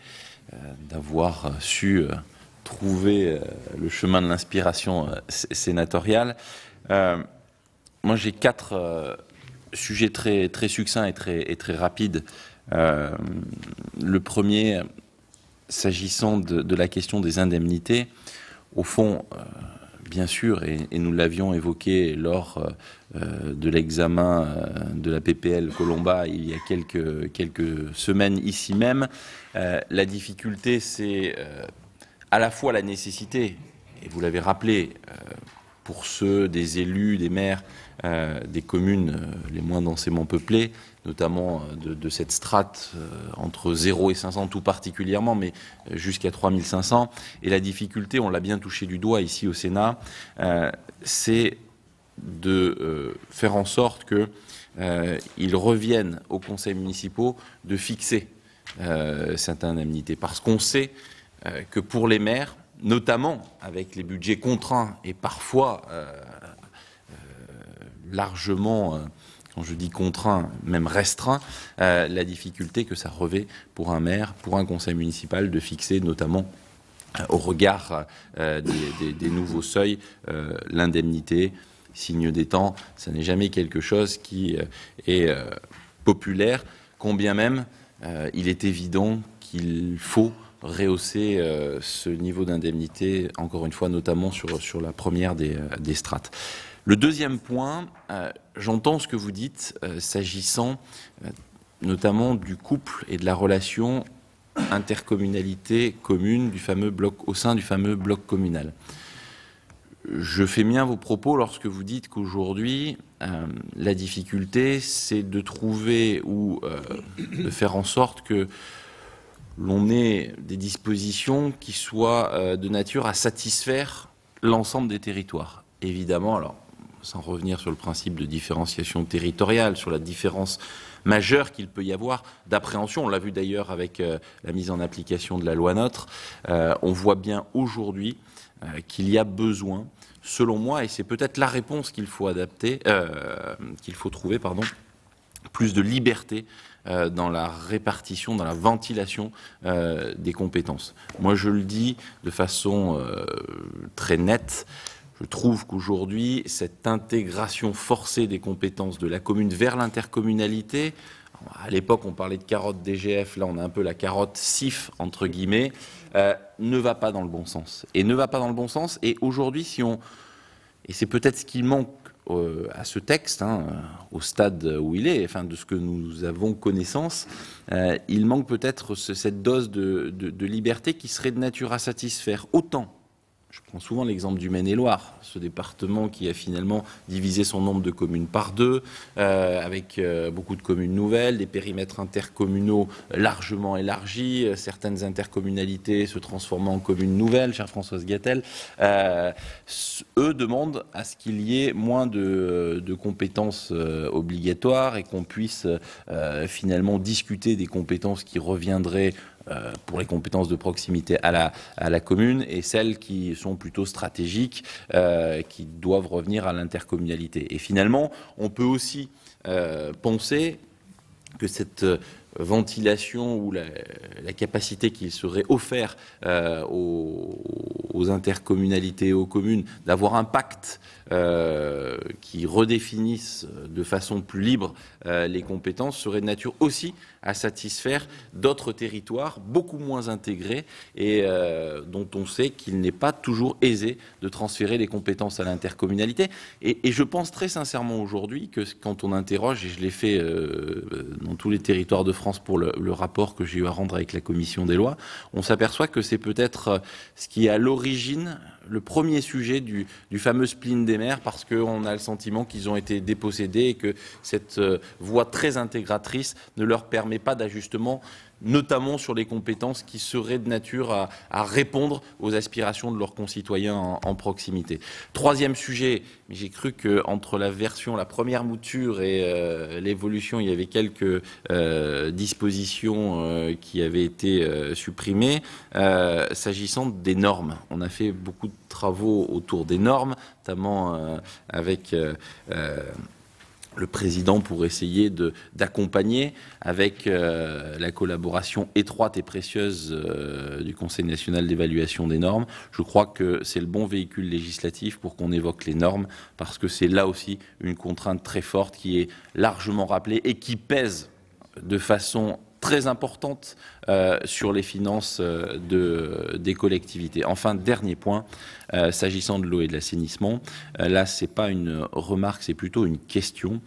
d'avoir su trouver le chemin de l'inspiration sénatoriale. Moi j'ai 4 sujets très, très succincts et très rapides. Le premier, s'agissant de la question des indemnités, au fond, bien sûr, et nous l'avions évoqué lors de l'examen de la PPL Colomba il y a quelques semaines ici même, la difficulté, c'est à la fois la nécessité, et vous l'avez rappelé, pour ceux des élus, des maires, des communes les moins densément peuplées, notamment de cette strate entre 0 et 500 tout particulièrement, mais jusqu'à 3500. Et la difficulté, on l'a bien touché du doigt ici au Sénat, c'est de faire en sorte qu'ils reviennent aux conseils municipaux de fixer cette indemnité. Parce qu'on sait que pour les maires, notamment avec les budgets contraints et parfois largement, quand je dis contraint, même restreint, la difficulté que ça revêt pour un maire, pour un conseil municipal, de fixer notamment au regard des nouveaux seuils l'indemnité, signe des temps. Ça n'est jamais quelque chose qui est populaire, combien même il est évident qu'il faut rehausser ce niveau d'indemnité, encore une fois, notamment sur la première des strates. Le deuxième point, j'entends ce que vous dites s'agissant notamment du couple et de la relation intercommunalité-commune du fameux bloc, au sein du fameux bloc communal. Je fais mien vos propos lorsque vous dites qu'aujourd'hui, la difficulté, c'est de trouver ou de faire en sorte que l'on ait des dispositions qui soient de nature à satisfaire l'ensemble des territoires. Évidemment, alors, sans revenir sur le principe de différenciation territoriale, sur la différence majeure qu'il peut y avoir d'appréhension. On l'a vu d'ailleurs avec la mise en application de la loi NOTRe. On voit bien aujourd'hui qu'il y a besoin, selon moi, et c'est peut-être la réponse qu'il faut trouver, plus de liberté dans la répartition, dans la ventilation des compétences. Moi, je le dis de façon très nette. Je trouve qu'aujourd'hui, cette intégration forcée des compétences de la commune vers l'intercommunalité, à l'époque on parlait de carotte DGF, là on a un peu la carotte CIF entre guillemets, ne va pas dans le bon sens. Et ne va pas dans le bon sens. Et aujourd'hui, et c'est peut-être ce qui manque à ce texte, au stade où il est, enfin de ce que nous avons connaissance, il manque peut-être cette dose de liberté qui serait de nature à satisfaire autant. Je prends souvent l'exemple du Maine-et-Loire, ce département qui a finalement divisé son nombre de communes par 2, avec beaucoup de communes nouvelles, des périmètres intercommunaux largement élargis, certaines intercommunalités se transformant en communes nouvelles, chère Françoise Gatel. Eux demandent à ce qu'il y ait moins de compétences obligatoires et qu'on puisse finalement discuter des compétences qui reviendraient pour les compétences de proximité à la commune et celles qui sont plutôt stratégiques, qui doivent revenir à l'intercommunalité. Et finalement, on peut aussi penser que cette ventilation ou la capacité qu'il serait offert aux intercommunalités et aux communes d'avoir un pacte qui redéfinisse de façon plus libre les compétences serait de nature aussi à satisfaire d'autres territoires beaucoup moins intégrés et dont on sait qu'il n'est pas toujours aisé de transférer les compétences à l'intercommunalité. Et je pense très sincèrement aujourd'hui que quand on interroge, et je l'ai fait dans tous les territoires de France pour le rapport que j'ai eu à rendre avec la commission des lois, on s'aperçoit que c'est peut-être ce qui est à l'origine, le premier sujet du fameux spleen des maires, parce qu'on a le sentiment qu'ils ont été dépossédés et que cette voie très intégratrice ne leur permet pas d'ajustement, notamment sur les compétences qui seraient de nature à répondre aux aspirations de leurs concitoyens en proximité. Troisième sujet, j'ai cru qu'entre la première mouture et l'évolution, il y avait quelques dispositions qui avaient été supprimées. S'agissant des normes, on a fait beaucoup de travaux autour des normes, notamment avec le président pour essayer d'accompagner avec la collaboration étroite et précieuse du Conseil national d'évaluation des normes. Je crois que c'est le bon véhicule législatif pour qu'on évoque les normes, parce que c'est là aussi une contrainte très forte qui est largement rappelée et qui pèse de façon très importante sur les finances des collectivités. Enfin, dernier point, s'agissant de l'eau et de l'assainissement, là, c'est pas une remarque, c'est plutôt une question,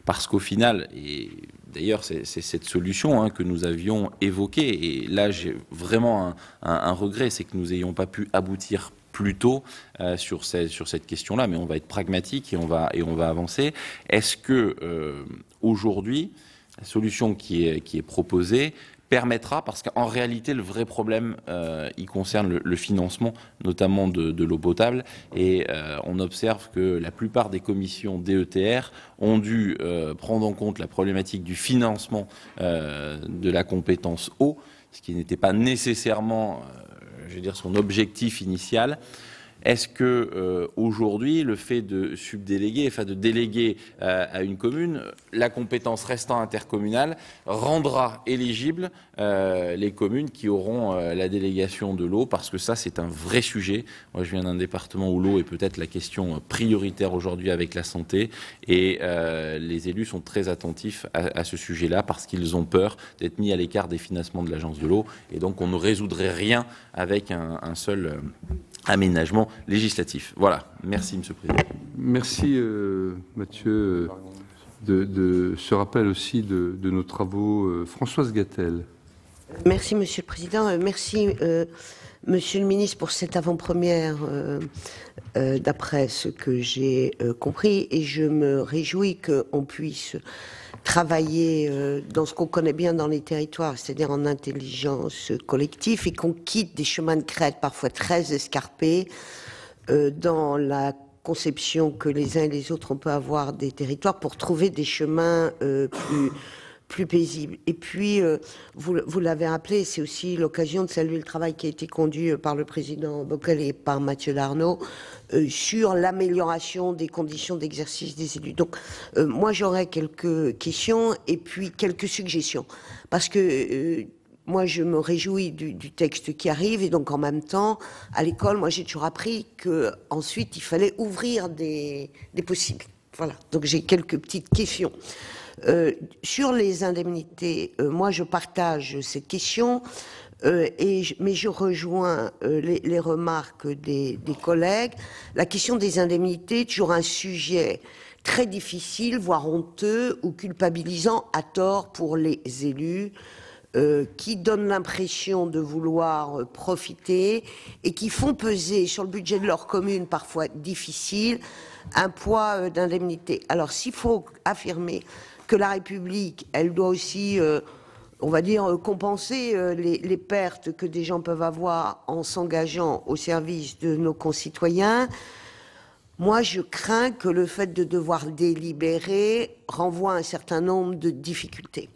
parce qu'au final, et d'ailleurs, c'est cette solution que nous avions évoquée, et là, j'ai vraiment un regret, c'est que nous n'ayons pas pu aboutir plus tôt sur cette question-là, mais on va être pragmatique et on va avancer. Est-ce que aujourd'hui, la solution qui est proposée permettra, parce qu'en réalité, le vrai problème, il concerne le financement, notamment de l'eau potable, et on observe que la plupart des commissions DETR ont dû prendre en compte la problématique du financement de la compétence eau, ce qui n'était pas nécessairement, son objectif initial. Est-ce que aujourd'hui, le fait de subdéléguer, enfin de déléguer à une commune, la compétence restant intercommunale, rendra éligibles les communes qui auront la délégation de l'eau? Parce que ça, c'est un vrai sujet. Moi, je viens d'un département où l'eau est peut-être la question prioritaire aujourd'hui avec la santé, et les élus sont très attentifs à ce sujet-là parce qu'ils ont peur d'être mis à l'écart des financements de l'agence de l'eau, et donc on ne résoudrait rien avec un seul aménagement législatif. Voilà. Merci, Monsieur le Président. Merci, Mathieu, de ce rappel aussi de nos travaux. Françoise Gatel. Merci, Monsieur le Président. Merci, Monsieur le Ministre, pour cette avant-première, d'après ce que j'ai compris. Et je me réjouis qu'on puisse travailler dans ce qu'on connaît bien dans les territoires, c'est-à-dire en intelligence collective, et qu'on quitte des chemins de crête parfois très escarpés dans la conception que les uns et les autres on peut avoir des territoires pour trouver des chemins plus paisibles. Et puis, vous l'avez rappelé, c'est aussi l'occasion de saluer le travail qui a été conduit par le président Bockel et par Mathieu Darnaud sur l'amélioration des conditions d'exercice des élus. Donc, moi, j'aurais quelques questions et puis quelques suggestions. Parce que moi, je me réjouis du texte qui arrive, et donc en même temps, à l'école, moi, j'ai toujours appris que ensuite il fallait ouvrir des possibles. Voilà. Donc j'ai quelques petites questions. Sur les indemnités, moi, je partage cette question, mais je rejoins les remarques des collègues. La question des indemnités, toujours un sujet très difficile, voire honteux ou culpabilisant à tort pour les élus, qui donnent l'impression de vouloir profiter et qui font peser sur le budget de leur commune, parfois difficile, un poids d'indemnité. Alors, s'il faut affirmer que la République, elle doit aussi, on va dire, compenser les pertes que des gens peuvent avoir en s'engageant au service de nos concitoyens, moi, je crains que le fait de devoir délibérer renvoie à un certain nombre de difficultés.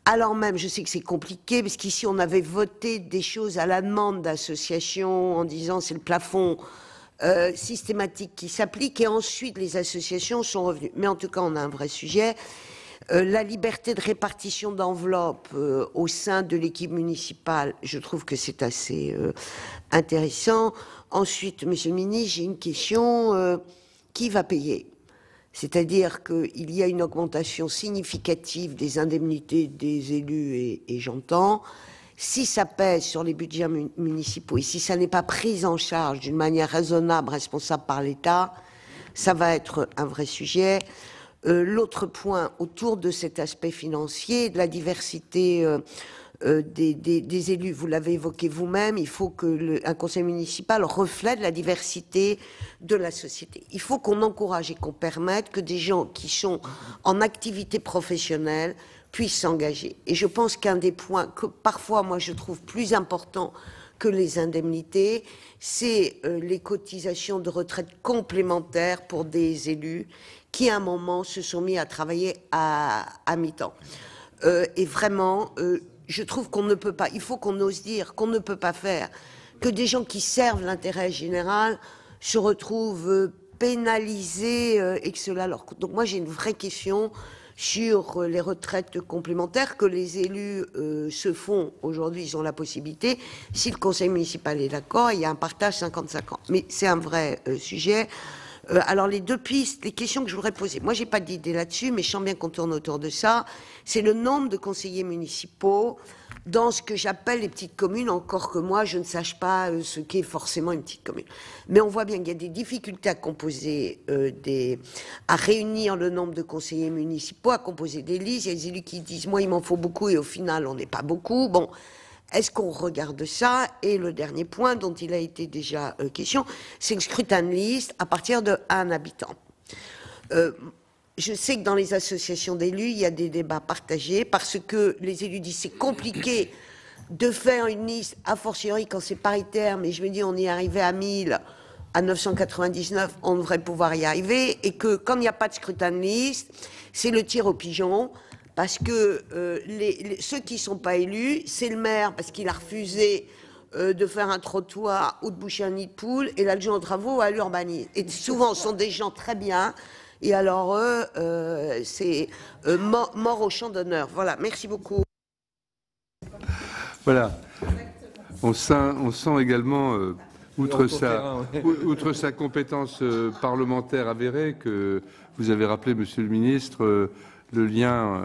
Alors même, je sais que c'est compliqué, parce qu'ici, on avait voté des choses à la demande d'associations en disant c'est le plafond systématique qui s'applique, et ensuite les associations sont revenues. Mais en tout cas, on a un vrai sujet. La liberté de répartition d'enveloppes au sein de l'équipe municipale, je trouve que c'est assez intéressant. Ensuite, Monsieur le ministre, j'ai une question. Qui va payer ? C'est-à-dire qu'il y a une augmentation significative des indemnités des élus, et j'entends. Si ça pèse sur les budgets municipaux et si ça n'est pas pris en charge d'une manière raisonnable, responsable par l'État, ça va être un vrai sujet. L'autre point autour de cet aspect financier, de la diversité des élus, vous l'avez évoqué vous-même, il faut que un conseil municipal reflète la diversité de la société. Il faut qu'on encourage et qu'on permette que des gens qui sont en activité professionnelle puissent s'engager. Et je pense qu'un des points que parfois moi je trouve plus important que les indemnités, c'est les cotisations de retraite complémentaires pour des élus qui à un moment se sont mis à travailler à mi-temps. Et vraiment, je trouve qu'on ne peut pas, il faut qu'on ose dire qu'on ne peut pas faire que des gens qui servent l'intérêt général se retrouvent pénalisés et que cela leur coûte. Donc moi j'ai une vraie question sur les retraites complémentaires que les élus se font aujourd'hui, ils ont la possibilité. Si le conseil municipal est d'accord, il y a un partage 50-50. Mais c'est un vrai sujet. Alors les deux pistes, les questions que je voudrais poser, moi j'ai pas d'idée là-dessus, mais je sens bien qu'on tourne autour de ça, c'est le nombre de conseillers municipaux dans ce que j'appelle les petites communes, encore que moi je ne sache pas ce qu'est forcément une petite commune. Mais on voit bien qu'il y a des difficultés à composer, à réunir le nombre de conseillers municipaux, à composer des listes. Il y a des élus qui disent moi il m'en faut beaucoup et au final on n'est pas beaucoup. Bon. Est-ce qu'on regarde ça? Et le dernier point dont il a été déjà question, c'est le scrutin de liste à partir de 1 habitant. Je sais que dans les associations d'élus, il y a des débats partagés parce que les élus disent c'est compliqué de faire une liste, a fortiori quand c'est paritaire, mais je me dis on y arrivait à 1000, à 999, on devrait pouvoir y arriver, et que quand il n'y a pas de scrutin de liste, c'est le tir au pigeon. Parce que ceux qui ne sont pas élus, c'est le maire, parce qu'il a refusé de faire un trottoir ou de boucher un nid de poule, et l'adjoint aux travaux à l'urbanisme. Et souvent, ce sont des gens très bien, et alors eux, c'est mort au champ d'honneur. Voilà, merci beaucoup. Voilà. On sent également, outre sa compétence parlementaire avérée, que vous avez rappelé, Monsieur le Ministre, le lien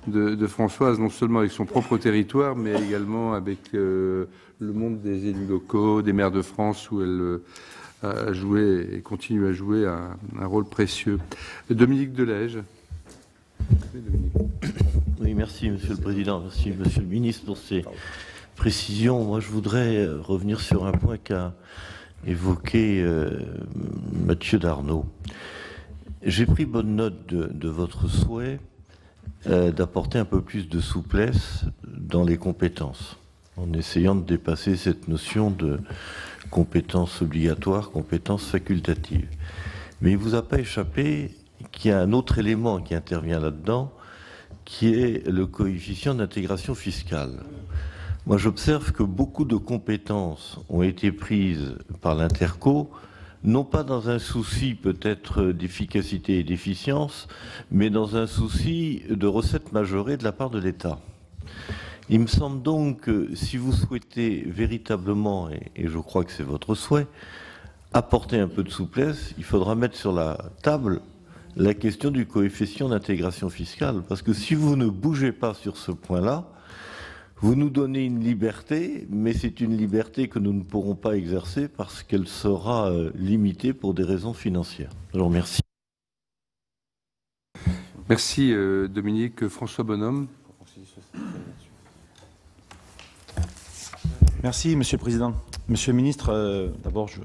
de Françoise, non seulement avec son propre territoire, mais également avec le monde des élus locaux, des maires de France, où elle a joué et continue à jouer un rôle précieux. Dominique Delège. Oui, merci Monsieur le Président, merci Monsieur le Ministre pour ces précisions. Moi, je voudrais revenir sur un point qu'a évoqué Mathieu Darnaud. J'ai pris bonne note de votre souhait d'apporter un peu plus de souplesse dans les compétences, en essayant de dépasser cette notion de compétences obligatoires, compétences facultatives. Mais il ne vous a pas échappé qu'il y a un autre élément qui intervient là-dedans, qui est le coefficient d'intégration fiscale. Moi, j'observe que beaucoup de compétences ont été prises par l'Interco, non pas dans un souci peut-être d'efficacité et d'efficience, mais dans un souci de recettes majorées de la part de l'État. Il me semble donc que si vous souhaitez véritablement, et je crois que c'est votre souhait, apporter un peu de souplesse, il faudra mettre sur la table la question du coefficient d'intégration fiscale. Parce que si vous ne bougez pas sur ce point-là, vous nous donnez une liberté, mais c'est une liberté que nous ne pourrons pas exercer parce qu'elle sera limitée pour des raisons financières. Je vous remercie. Merci Dominique. François Bonhomme. Merci Monsieur le Président. Monsieur le Ministre, d'abord je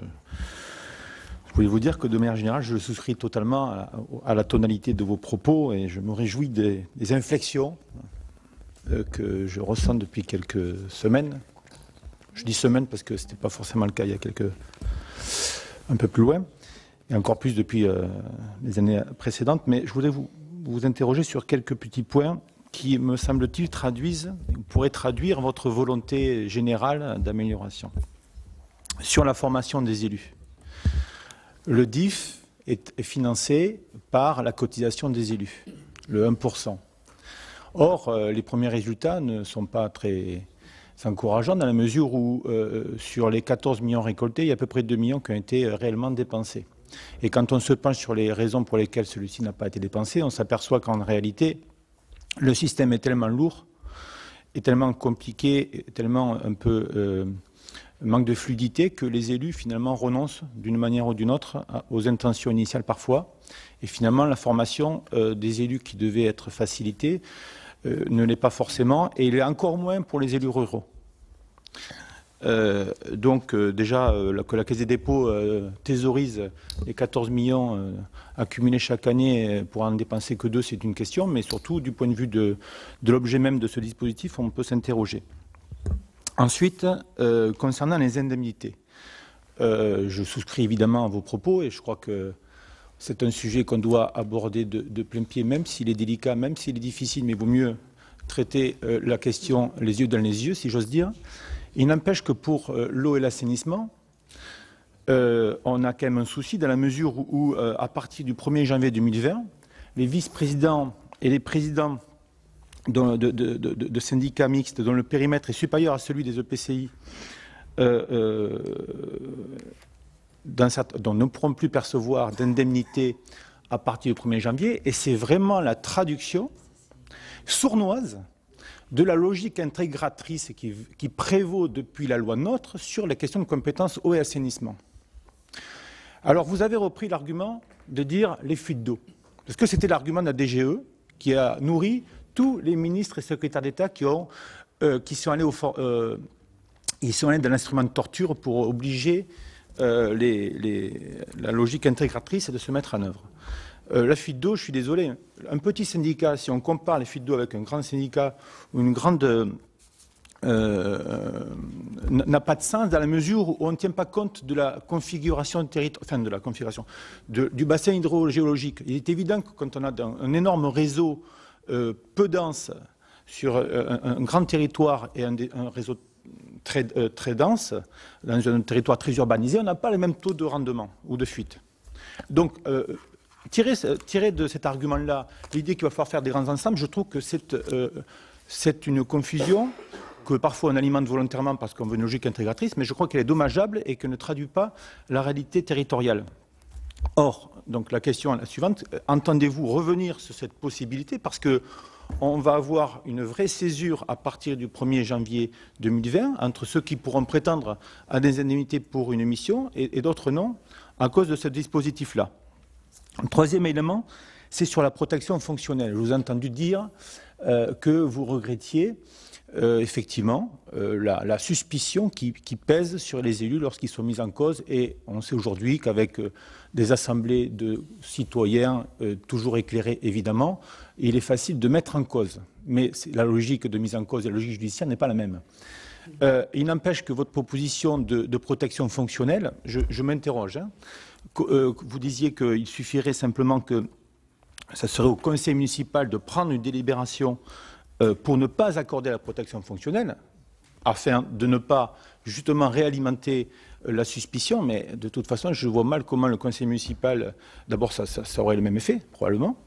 voulais vous dire que de manière générale, je souscris totalement à la tonalité de vos propos et je me réjouis des inflexions que je ressens depuis quelques semaines. Je dis semaines parce que ce n'était pas forcément le cas il y a un peu plus loin, et encore plus depuis les années précédentes. Mais je voulais vous interroger sur quelques petits points qui, me semble-t-il, pourraient traduire votre volonté générale d'amélioration. Sur la formation des élus, le DIF est financé par la cotisation des élus, le 1%. Or, les premiers résultats ne sont pas très encourageants dans la mesure où, sur les 14 millions récoltés, il y a à peu près 2 millions qui ont été réellement dépensés. Et quand on se penche sur les raisons pour lesquelles celui-ci n'a pas été dépensé, on s'aperçoit qu'en réalité, le système est tellement lourd, est tellement compliqué, est tellement un peu manque de fluidité que les élus finalement renoncent d'une manière ou d'une autre aux intentions initiales parfois. Et finalement, la formation des élus qui devait être facilitée ne l'est pas forcément, et il est encore moins pour les élus ruraux. Donc déjà, que la Caisse des dépôts thésaurise les 14 millions accumulés chaque année pour en dépenser que 2, c'est une question, mais surtout du point de vue de l'objet même de ce dispositif, on peut s'interroger. Ensuite, concernant les indemnités, je souscris évidemment à vos propos et je crois que c'est un sujet qu'on doit aborder de plein pied, même s'il est délicat, même s'il est difficile, mais il vaut mieux traiter la question les yeux dans les yeux, si j'ose dire. Il n'empêche que pour l'eau et l'assainissement, on a quand même un souci dans la mesure où à partir du 1er janvier 2020, les vice-présidents et les présidents de syndicats mixtes dont le périmètre est supérieur à celui des EPCI dont ne pourront plus percevoir d'indemnité à partir du 1er janvier, et c'est vraiment la traduction sournoise de la logique intégratrice qui prévaut depuis la loi NOTRe sur les questions de compétences eau et assainissement. Alors vous avez repris l'argument de dire les fuites d'eau, parce que c'était l'argument de la DGE qui a nourri tous les ministres et secrétaires d'État qui sont allés dans l'instrument de torture pour obliger la logique intégratrice de se mettre en œuvre. La fuite d'eau, je suis désolé, un petit syndicat, si on compare les fuites d'eau avec un grand syndicat ou une grande n'a pas de sens dans la mesure où on ne tient pas compte de la configuration du bassin hydrogéologique. Il est évident que quand on a un énorme réseau peu dense sur un grand territoire et un réseau très dense, dans un territoire très urbanisé, on n'a pas les mêmes taux de rendement ou de fuite. Donc, tirer de cet argument-là l'idée qu'il va falloir faire des grands ensembles, je trouve que c'est une confusion que parfois on alimente volontairement parce qu'on veut une logique intégratrice, mais je crois qu'elle est dommageable et qu'elle ne traduit pas la réalité territoriale. Or, donc la question est la suivante, entendez-vous revenir sur cette possibilité, parce qu'on va avoir une vraie césure à partir du 1er janvier 2020 entre ceux qui pourront prétendre à des indemnités pour une mission et d'autres non, à cause de ce dispositif-là. Le troisième élément, c'est sur la protection fonctionnelle. Je vous ai entendu dire que vous regrettiez effectivement la suspicion qui pèse sur les élus lorsqu'ils sont mis en cause, et on sait aujourd'hui qu'avec des assemblées de citoyens toujours éclairées évidemment, il est facile de mettre en cause, mais la logique de mise en cause et la logique judiciaire n'est pas la même. Il n'empêche que votre proposition de protection fonctionnelle, je m'interroge. Hein, vous disiez qu'il suffirait simplement que ça serait au conseil municipal de prendre une délibération pour ne pas accorder la protection fonctionnelle, afin de ne pas justement réalimenter la suspicion, mais de toute façon, je vois mal comment le conseil municipal, d'abord ça aurait le même effet, probablement,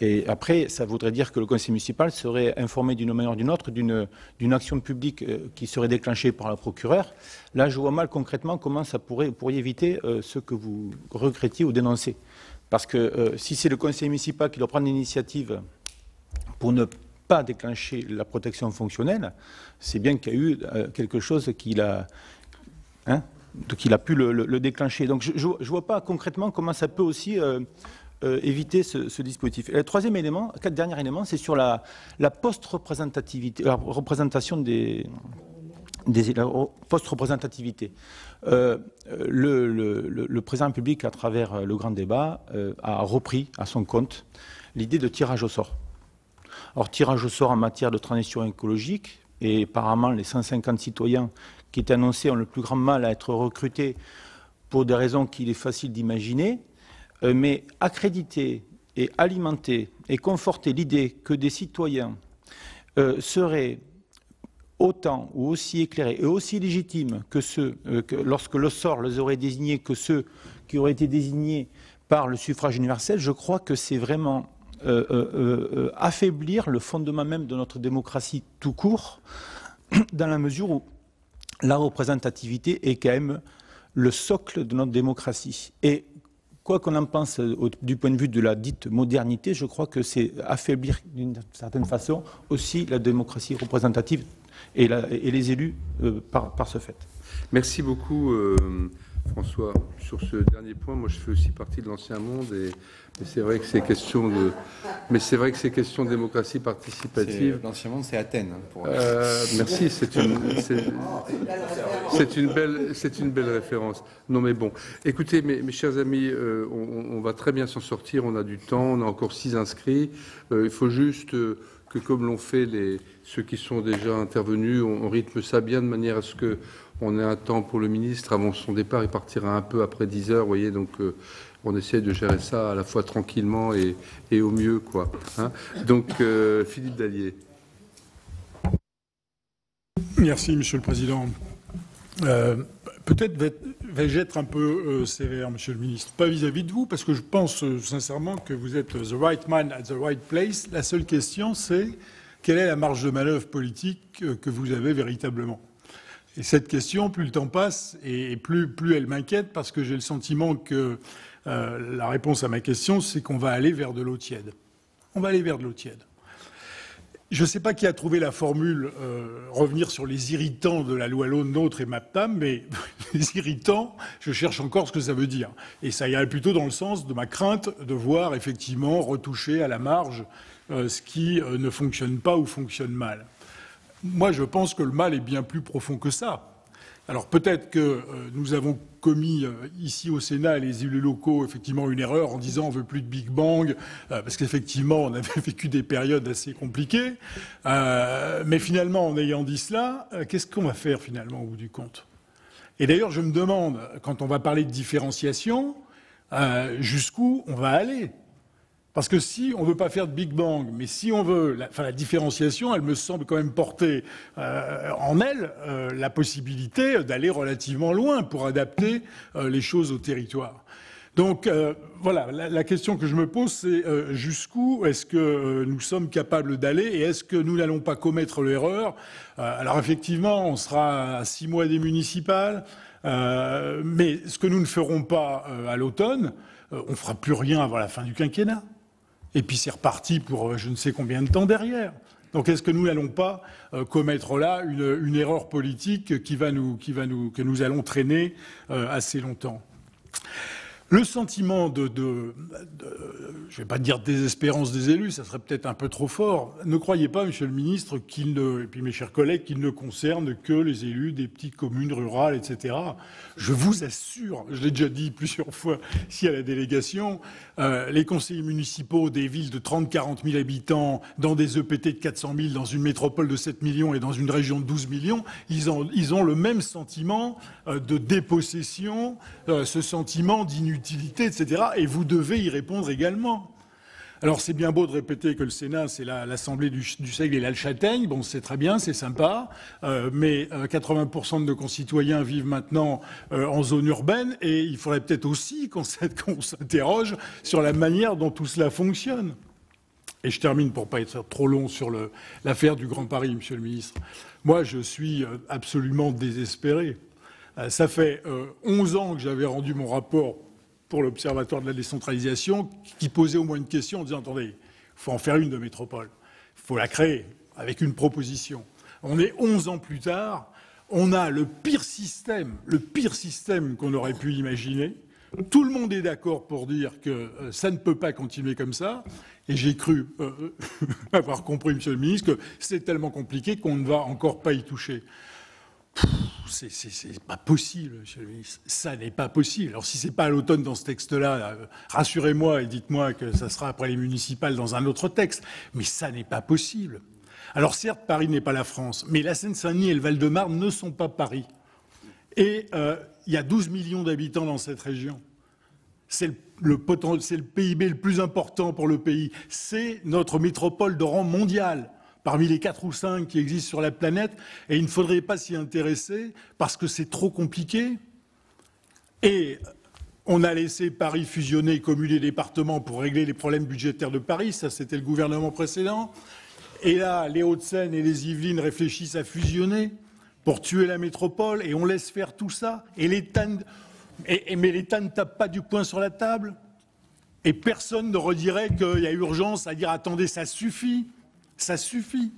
et après, ça voudrait dire que le conseil municipal serait informé d'une manière ou d'une autre d'une action publique qui serait déclenchée par le procureur. Là, je vois mal concrètement comment ça pourrait éviter ce que vous regrettiez ou dénoncez. Parce que si c'est le conseil municipal qui doit prendre l'initiative pour ne pas déclencher la protection fonctionnelle, c'est bien qu'il y a eu quelque chose qui l'a pu le déclencher. Donc je ne vois pas concrètement comment ça peut aussi éviter ce dispositif. Et le troisième élément, dernier élément, c'est sur la post-représentativité, la représentation la post-représentativité. Le président de la République, à travers le grand débat, a repris à son compte l'idée de tirage au sort. Alors, tirage au sort en matière de transition écologique, et apparemment les 150 citoyens qui étaient annoncés ont le plus grand mal à être recrutés pour des raisons qu'il est facile d'imaginer, mais accréditer et alimenter et conforter l'idée que des citoyens seraient autant ou aussi éclairés et aussi légitimes que ceux, lorsque le sort les aurait désignés, que ceux qui auraient été désignés par le suffrage universel, je crois que c'est vraiment affaiblir le fondement même de notre démocratie tout court, dans la mesure où la représentativité est quand même le socle de notre démocratie. Et quoi qu'on en pense du point de vue de la dite modernité, je crois que c'est affaiblir d'une certaine façon aussi la démocratie représentative et les élus par ce fait. Merci beaucoup François. Sur ce dernier point, moi je fais aussi partie de l'ancien monde et c'est vrai que ces questions de démocratie participative. L'ancien monde, c'est Athènes. Merci, c'est une belle référence. Non mais bon, écoutez mes chers amis, on va très bien s'en sortir. On a du temps, on a encore 6 inscrits. Il faut juste que comme l'ont fait ceux qui sont déjà intervenus, on rythme ça bien de manière à ce que on ait un temps pour le ministre avant son départ. Il partira un peu après 10 heures, vous voyez, donc on essaie de gérer ça à la fois tranquillement et au mieux, quoi. Hein. Donc, Philippe Dallier. Merci, Monsieur le Président. Peut-être vais-je être un peu sévère, Monsieur le Ministre. Pas vis-à-vis de vous, parce que je pense sincèrement que vous êtes the right man at the right place. La seule question, c'est quelle est la marge de manœuvre politique que vous avez véritablement ? Et cette question, plus le temps passe, et plus elle m'inquiète, parce que j'ai le sentiment que la réponse à ma question, c'est qu'on va aller vers de l'eau tiède. On va aller vers de l'eau tiède. Je ne sais pas qui a trouvé la formule revenir sur les irritants de la loi NOTRe et MAPTAM, mais les irritants, je cherche encore ce que ça veut dire. Et ça irait plutôt dans le sens de ma crainte de voir effectivement retoucher à la marge ce qui ne fonctionne pas ou fonctionne mal. Moi, je pense que le mal est bien plus profond que ça. Alors peut-être que nous avons commis ici au Sénat, les élus locaux, effectivement une erreur en disant on veut plus de Big Bang, parce qu'effectivement on avait vécu des périodes assez compliquées. Mais finalement, en ayant dit cela, qu'est-ce qu'on va faire finalement au bout du compte ? Et d'ailleurs, je me demande, quand on va parler de différenciation, jusqu'où on va aller ? Parce que si on ne veut pas faire de Big Bang, mais si on veut, la différenciation, elle me semble quand même porter en elle la possibilité d'aller relativement loin pour adapter les choses au territoire. Donc voilà, la question que je me pose, c'est jusqu'où est-ce que nous sommes capables d'aller et est-ce que nous n'allons pas commettre l'erreur ? Alors effectivement, on sera à 6 mois des municipales, mais ce que nous ne ferons pas à l'automne, on ne fera plus rien avant la fin du quinquennat. Et puis c'est reparti pour je ne sais combien de temps derrière. Donc est-ce que nous n'allons pas commettre là une erreur politique que nous allons traîner assez longtemps ? Le sentiment je ne vais pas dire désespérance des élus, ça serait peut-être un peu trop fort. Ne croyez pas, Monsieur le Ministre, et puis mes chers collègues, qu'il ne concerne que les élus des petites communes rurales, etc. Je vous assure, je l'ai déjà dit plusieurs fois ici à la délégation, les conseillers municipaux des villes de 30-40 000 habitants, dans des EPT de 400 000, dans une métropole de 7 millions et dans une région de 12 millions, ils ont le même sentiment de dépossession, ce sentiment d'inutilité, etc. Et vous devez y répondre également. Alors c'est bien beau de répéter que le Sénat, c'est l'Assemblée du Seigle et l'Alchâtaigne. Bon, c'est très bien, c'est sympa, mais 80% de nos concitoyens vivent maintenant en zone urbaine, et il faudrait peut-être aussi qu'on s'interroge sur la manière dont tout cela fonctionne. Et je termine pour pas être trop long sur l'affaire du Grand Paris, Monsieur le Ministre. Moi, je suis absolument désespéré. Ça fait 11 ans que j'avais rendu mon rapport pour l'Observatoire de la décentralisation, qui posait au moins une question en disant, attendez, il faut en faire une de métropole. Il faut la créer avec une proposition. On est 11 ans plus tard, on a le pire système qu'on aurait pu imaginer. Tout le monde est d'accord pour dire que ça ne peut pas continuer comme ça. Et j'ai cru avoir compris, Monsieur le Ministre, que c'est tellement compliqué qu'on ne va encore pas y toucher. C'est pas possible, Monsieur le Ministre. Ça n'est pas possible. Alors si c'est pas à l'automne dans ce texte-là, rassurez-moi et dites-moi que ça sera après les municipales dans un autre texte. Mais ça n'est pas possible. Alors certes, Paris n'est pas la France, mais la Seine-Saint-Denis et le Val-de-Marne ne sont pas Paris. Et il y a 12 millions d'habitants dans cette région. C'est le PIB le plus important pour le pays. C'est notre métropole de rang mondial, parmi les 4 ou 5 qui existent sur la planète, et il ne faudrait pas s'y intéresser parce que c'est trop compliqué. Et on a laissé Paris fusionner communes et départements pour régler les problèmes budgétaires de Paris, ça c'était le gouvernement précédent. Et là, les Hauts-de-Seine et les Yvelines réfléchissent à fusionner pour tuer la métropole, et on laisse faire tout ça. Et l'État ne tape pas du poing sur la table, et personne ne redirait qu'il y a urgence à dire « attendez, ça suffit ». Ça suffit.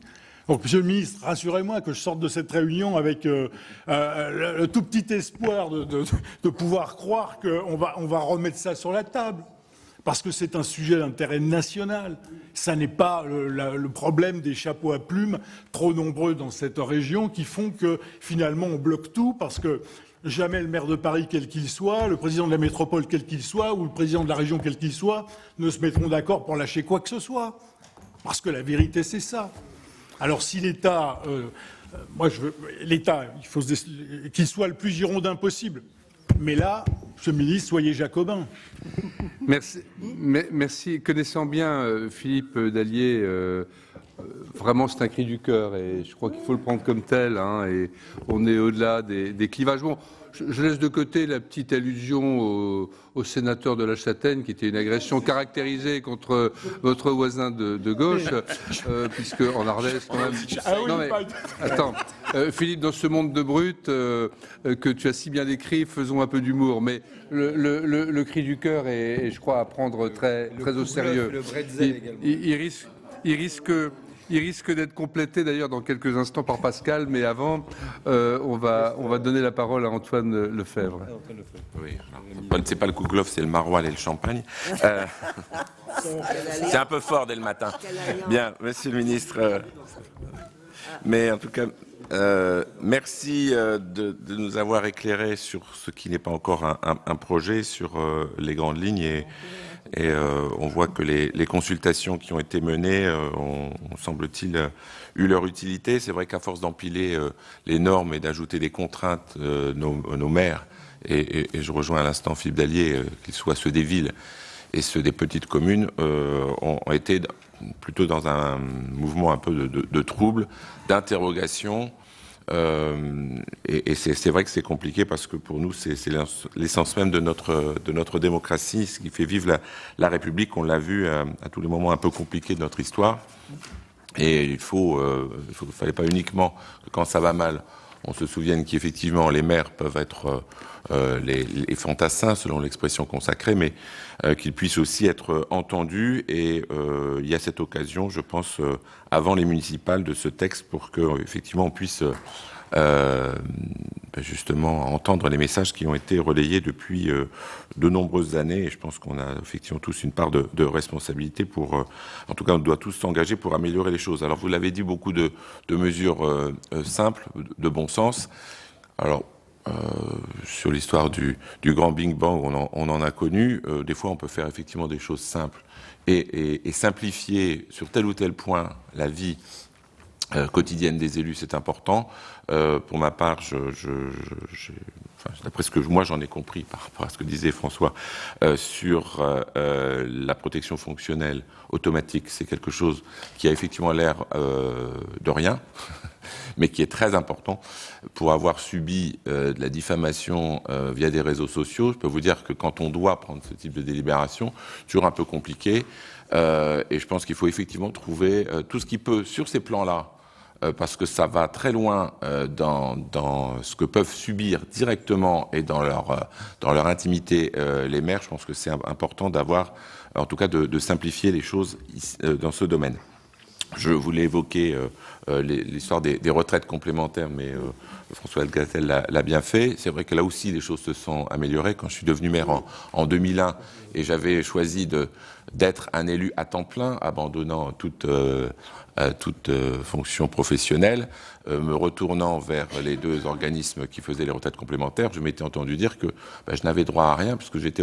Donc, Monsieur le Ministre, rassurez-moi que je sorte de cette réunion avec le tout petit espoir de pouvoir croire qu'on va remettre ça sur la table. Parce que c'est un sujet d'intérêt national. Ça n'est pas le problème des chapeaux à plumes trop nombreux dans cette région qui font que finalement on bloque tout parce que jamais le maire de Paris, quel qu'il soit, le président de la métropole, quel qu'il soit, ou le président de la région, quel qu'il soit, ne se mettront d'accord pour lâcher quoi que ce soit. Parce que la vérité, c'est ça. Alors si l'État, l'État, il faut qu'il soit le plus girondin possible. Mais là, Monsieur le Ministre, soyez jacobin. Merci. Connaissant bien Philippe Dallier, vraiment c'est un cri du cœur et je crois qu'il faut le prendre comme tel. Hein, et on est au-delà des clivages. Bon, je laisse de côté la petite allusion au sénateur de la Châtaigne, qui était une agression caractérisée contre votre voisin de gauche, puisque en Ardèche, quand même. Non, mais, attends, Philippe, dans ce monde de brutes que tu as si bien décrit, faisons un peu d'humour. Mais le cri du cœur est, je crois, à prendre très au sérieux. Il risque d'être complété d'ailleurs dans quelques instants par Pascal, mais avant, on va donner la parole à Antoine Lefebvre. Oui, c'est pas le Kouglof, c'est le maroilles et le champagne. C'est un peu fort dès le matin. Bien, Monsieur le Ministre. Mais en tout cas, merci de nous avoir éclairé sur ce qui n'est pas encore un projet, sur les grandes lignes. Et on voit que les consultations qui ont été menées ont, semble-t-il, eu leur utilité. C'est vrai qu'à force d'empiler les normes et d'ajouter des contraintes, nos maires, et je rejoins à l'instant Philippe Dallier, qu'ils soient ceux des villes et ceux des petites communes, ont été plutôt dans un mouvement un peu de trouble, d'interrogation. Et c'est vrai que c'est compliqué parce que pour nous c'est l'essence même de notre démocratie, ce qui fait vivre la République. On l'a vu à tous les moments un peu compliqués de notre histoire, et il fallait pas uniquement que quand ça va mal on se souvienne qu'effectivement les maires peuvent être les fantassins selon l'expression consacrée, mais qu'ils puissent aussi être entendus, et il y a cette occasion, je pense, avant les municipales de ce texte pour que effectivement on puisse justement entendre les messages qui ont été relayés depuis de nombreuses années. Et je pense qu'on a effectivement tous une part de responsabilité pour, en tout cas, on doit tous s'engager pour améliorer les choses. Alors, vous l'avez dit, beaucoup de mesures simples, de bon sens. Alors, sur l'histoire du grand Big Bang, on en a connu. Des fois, on peut faire effectivement des choses simples et simplifier sur tel ou tel point la vie quotidienne des élus, c'est important. Pour ma part, d'après ce que moi j'en ai compris par rapport à ce que disait François, sur la protection fonctionnelle automatique, c'est quelque chose qui a effectivement l'air de rien, mais qui est très important. Pour avoir subi de la diffamation via des réseaux sociaux, je peux vous dire que quand on doit prendre ce type de délibération, c'est toujours un peu compliqué. Et je pense qu'il faut effectivement trouver tout ce qui peut, sur ces plans-là, parce que ça va très loin dans ce que peuvent subir directement et dans leur intimité les maires. Je pense que c'est important d'avoir, en tout cas, de simplifier les choses dans ce domaine. Je voulais évoquer l'histoire des retraites complémentaires, mais François Gattel l'a bien fait. C'est vrai que là aussi, les choses se sont améliorées. Quand je suis devenu maire en 2001 et j'avais choisi d'être un élu à temps plein, abandonnant toute fonction professionnelle, me retournant vers les deux organismes qui faisaient les retraites complémentaires, je m'étais entendu dire que je n'avais droit à rien puisque j'étais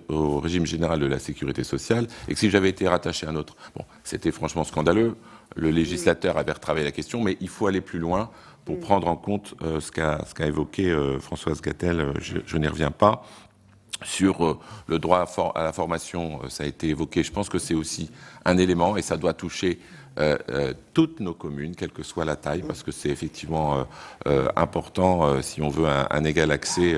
au régime général de la sécurité sociale et que si j'avais été rattaché à un autre, c'était franchement scandaleux. Le législateur avait retravaillé la question, mais il faut aller plus loin pour prendre en compte ce qu'a évoqué Françoise Gattel. Je n'y reviens pas. Sur le droit à la formation, ça a été évoqué. Je pense que c'est aussi un élément et ça doit toucher toutes nos communes, quelle que soit la taille, parce que c'est effectivement important si on veut un égal accès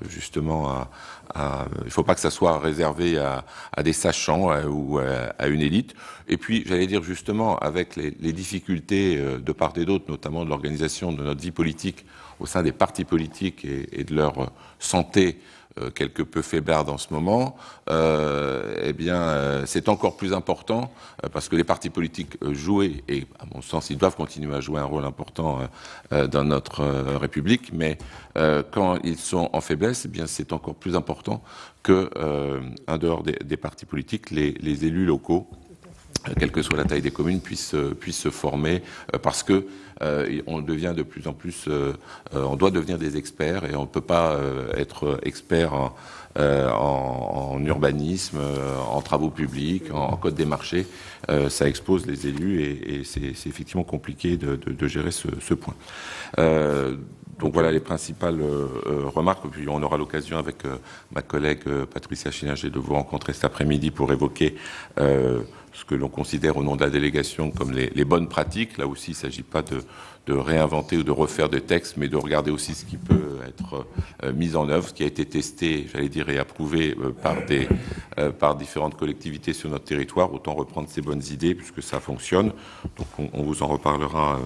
justement il ne faut pas que ça soit réservé à des sachants ou à une élite. Et puis, j'allais dire justement, avec les difficultés de part et d'autre, notamment de l'organisation de notre vie politique au sein des partis politiques et de leur santé quelque peu faiblarde en ce moment, c'est encore plus important parce que les partis politiques jouaient, et à mon sens, ils doivent continuer à jouer un rôle important dans notre République, mais quand ils sont en faiblesse, c'est encore plus important que, en dehors des partis politiques, les élus locaux, quelle que soit la taille des communes, puissent se former parce que on devient de plus en plus, on doit devenir des experts et on ne peut pas être expert en urbanisme, en travaux publics, en code des marchés. Ça expose les élus et c'est effectivement compliqué de gérer ce point. Donc voilà les principales remarques. Puis on aura l'occasion avec ma collègue Patricia Schillinger de vous rencontrer cet après-midi pour évoquer ce que l'on considère au nom de la délégation comme les bonnes pratiques. Là aussi, il ne s'agit pas de réinventer ou de refaire des textes, mais de regarder aussi ce qui peut être mis en œuvre, ce qui a été testé, j'allais dire, et approuvé par différentes collectivités sur notre territoire. Autant reprendre ces bonnes idées, puisque ça fonctionne. Donc on vous en reparlera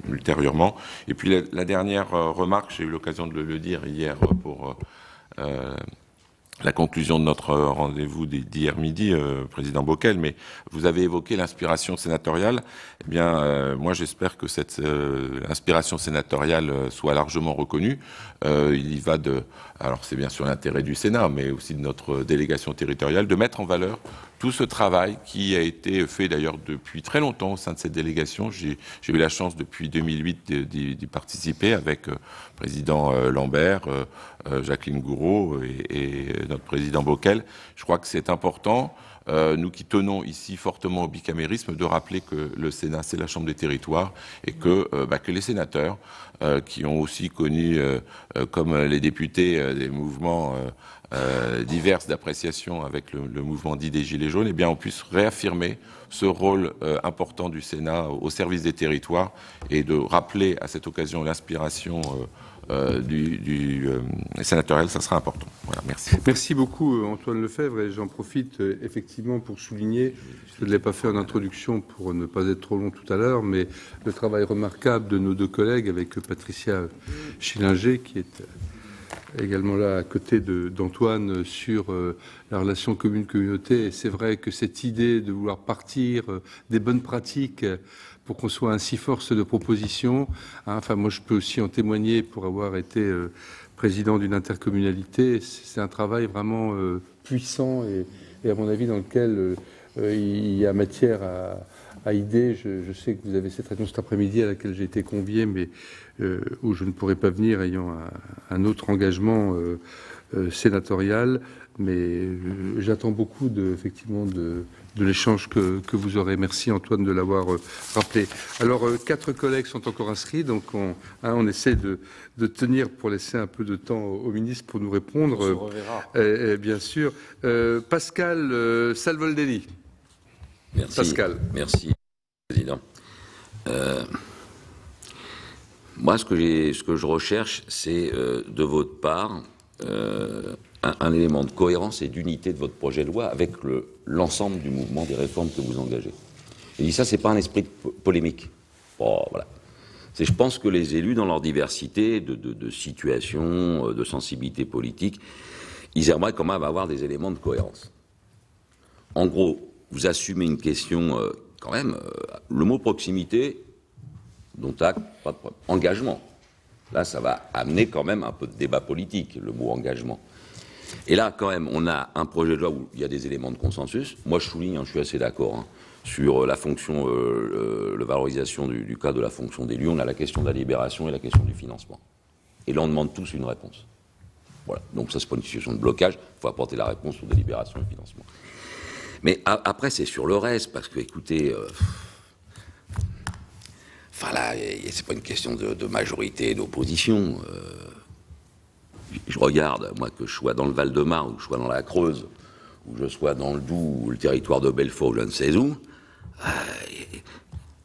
ultérieurement. Et puis la dernière remarque, j'ai eu l'occasion de le dire hier pour la conclusion de notre rendez-vous d'hier midi, Président Bockel, mais vous avez évoqué l'inspiration sénatoriale. Eh bien, moi j'espère que cette inspiration sénatoriale soit largement reconnue. Il y va alors c'est bien sûr l'intérêt du Sénat, mais aussi de notre délégation territoriale, de mettre en valeur tout ce travail qui a été fait d'ailleurs depuis très longtemps au sein de cette délégation. J'ai eu la chance depuis 2008 d'y participer avec le président Lambert, Jacqueline Gouraud et notre président Bockel. Je crois que c'est important, nous qui tenons ici fortement au bicamérisme, de rappeler que le Sénat, c'est la Chambre des territoires et que les sénateurs, qui ont aussi connu, comme les députés, des mouvements diverses d'appréciation avec le mouvement dit des Gilets jaunes, eh bien on puisse réaffirmer ce rôle important du Sénat au service des territoires et de rappeler à cette occasion l'inspiration du sénatorial, ça sera important. Voilà, merci. Merci beaucoup Antoine Lefèvre, et j'en profite effectivement pour souligner, je ne l'ai pas fait en introduction pour ne pas être trop long tout à l'heure, mais le travail remarquable de nos deux collègues avec Patricia Schillinger qui est également là à côté d'Antoine sur la relation commune-communauté. Et c'est vrai que cette idée de vouloir partir des bonnes pratiques pour qu'on soit ainsi force de proposition, hein, enfin moi je peux aussi en témoigner pour avoir été président d'une intercommunalité. C'est un travail vraiment puissant et à mon avis dans lequel il y a matière à idées. Je sais que vous avez cette réunion cet après-midi à laquelle j'ai été convié, mais où je ne pourrai pas venir ayant un autre engagement sénatorial. Mais j'attends beaucoup effectivement de l'échange que vous aurez. Merci Antoine de l'avoir rappelé. Alors 4 collègues sont encore inscrits, donc on essaie de tenir pour laisser un peu de temps au ministre pour nous répondre. On se reverra. Bien sûr. Pascal Salvoldelli. Merci. Pascal. Merci, Président. Moi, ce que je recherche, c'est de votre part un élément de cohérence et d'unité de votre projet de loi avec l'ensemble du mouvement des réformes que vous engagez. Et dis ça, c'est pas un esprit polémique. Bon, voilà. Je pense que les élus, dans leur diversité de situation, de sensibilité politique, ils aimeraient quand même avoir des éléments de cohérence. En gros, vous assumez une question, quand même, le mot proximité, dont acte, pas de problème. Engagement. Là, ça va amener quand même un peu de débat politique, le mot engagement. Et là, quand même, on a un projet de loi où il y a des éléments de consensus. Moi, je souligne, je suis assez d'accord, sur la fonction, la valorisation du cas de la fonction d'élu. On a la question de la libération et la question du financement. Et là, on demande tous une réponse. Voilà. Donc ça, c'est pas une situation de blocage. Il faut apporter la réponse sur délibération et financement. Mais après, c'est sur le reste, parce que, écoutez, enfin là, c'est pas une question de majorité et d'opposition. Je regarde, moi, que je sois dans le Val-de-Marne, ou que je sois dans la Creuse, ou que je sois dans le Doubs, ou le territoire de Belfort, ou je ne sais où,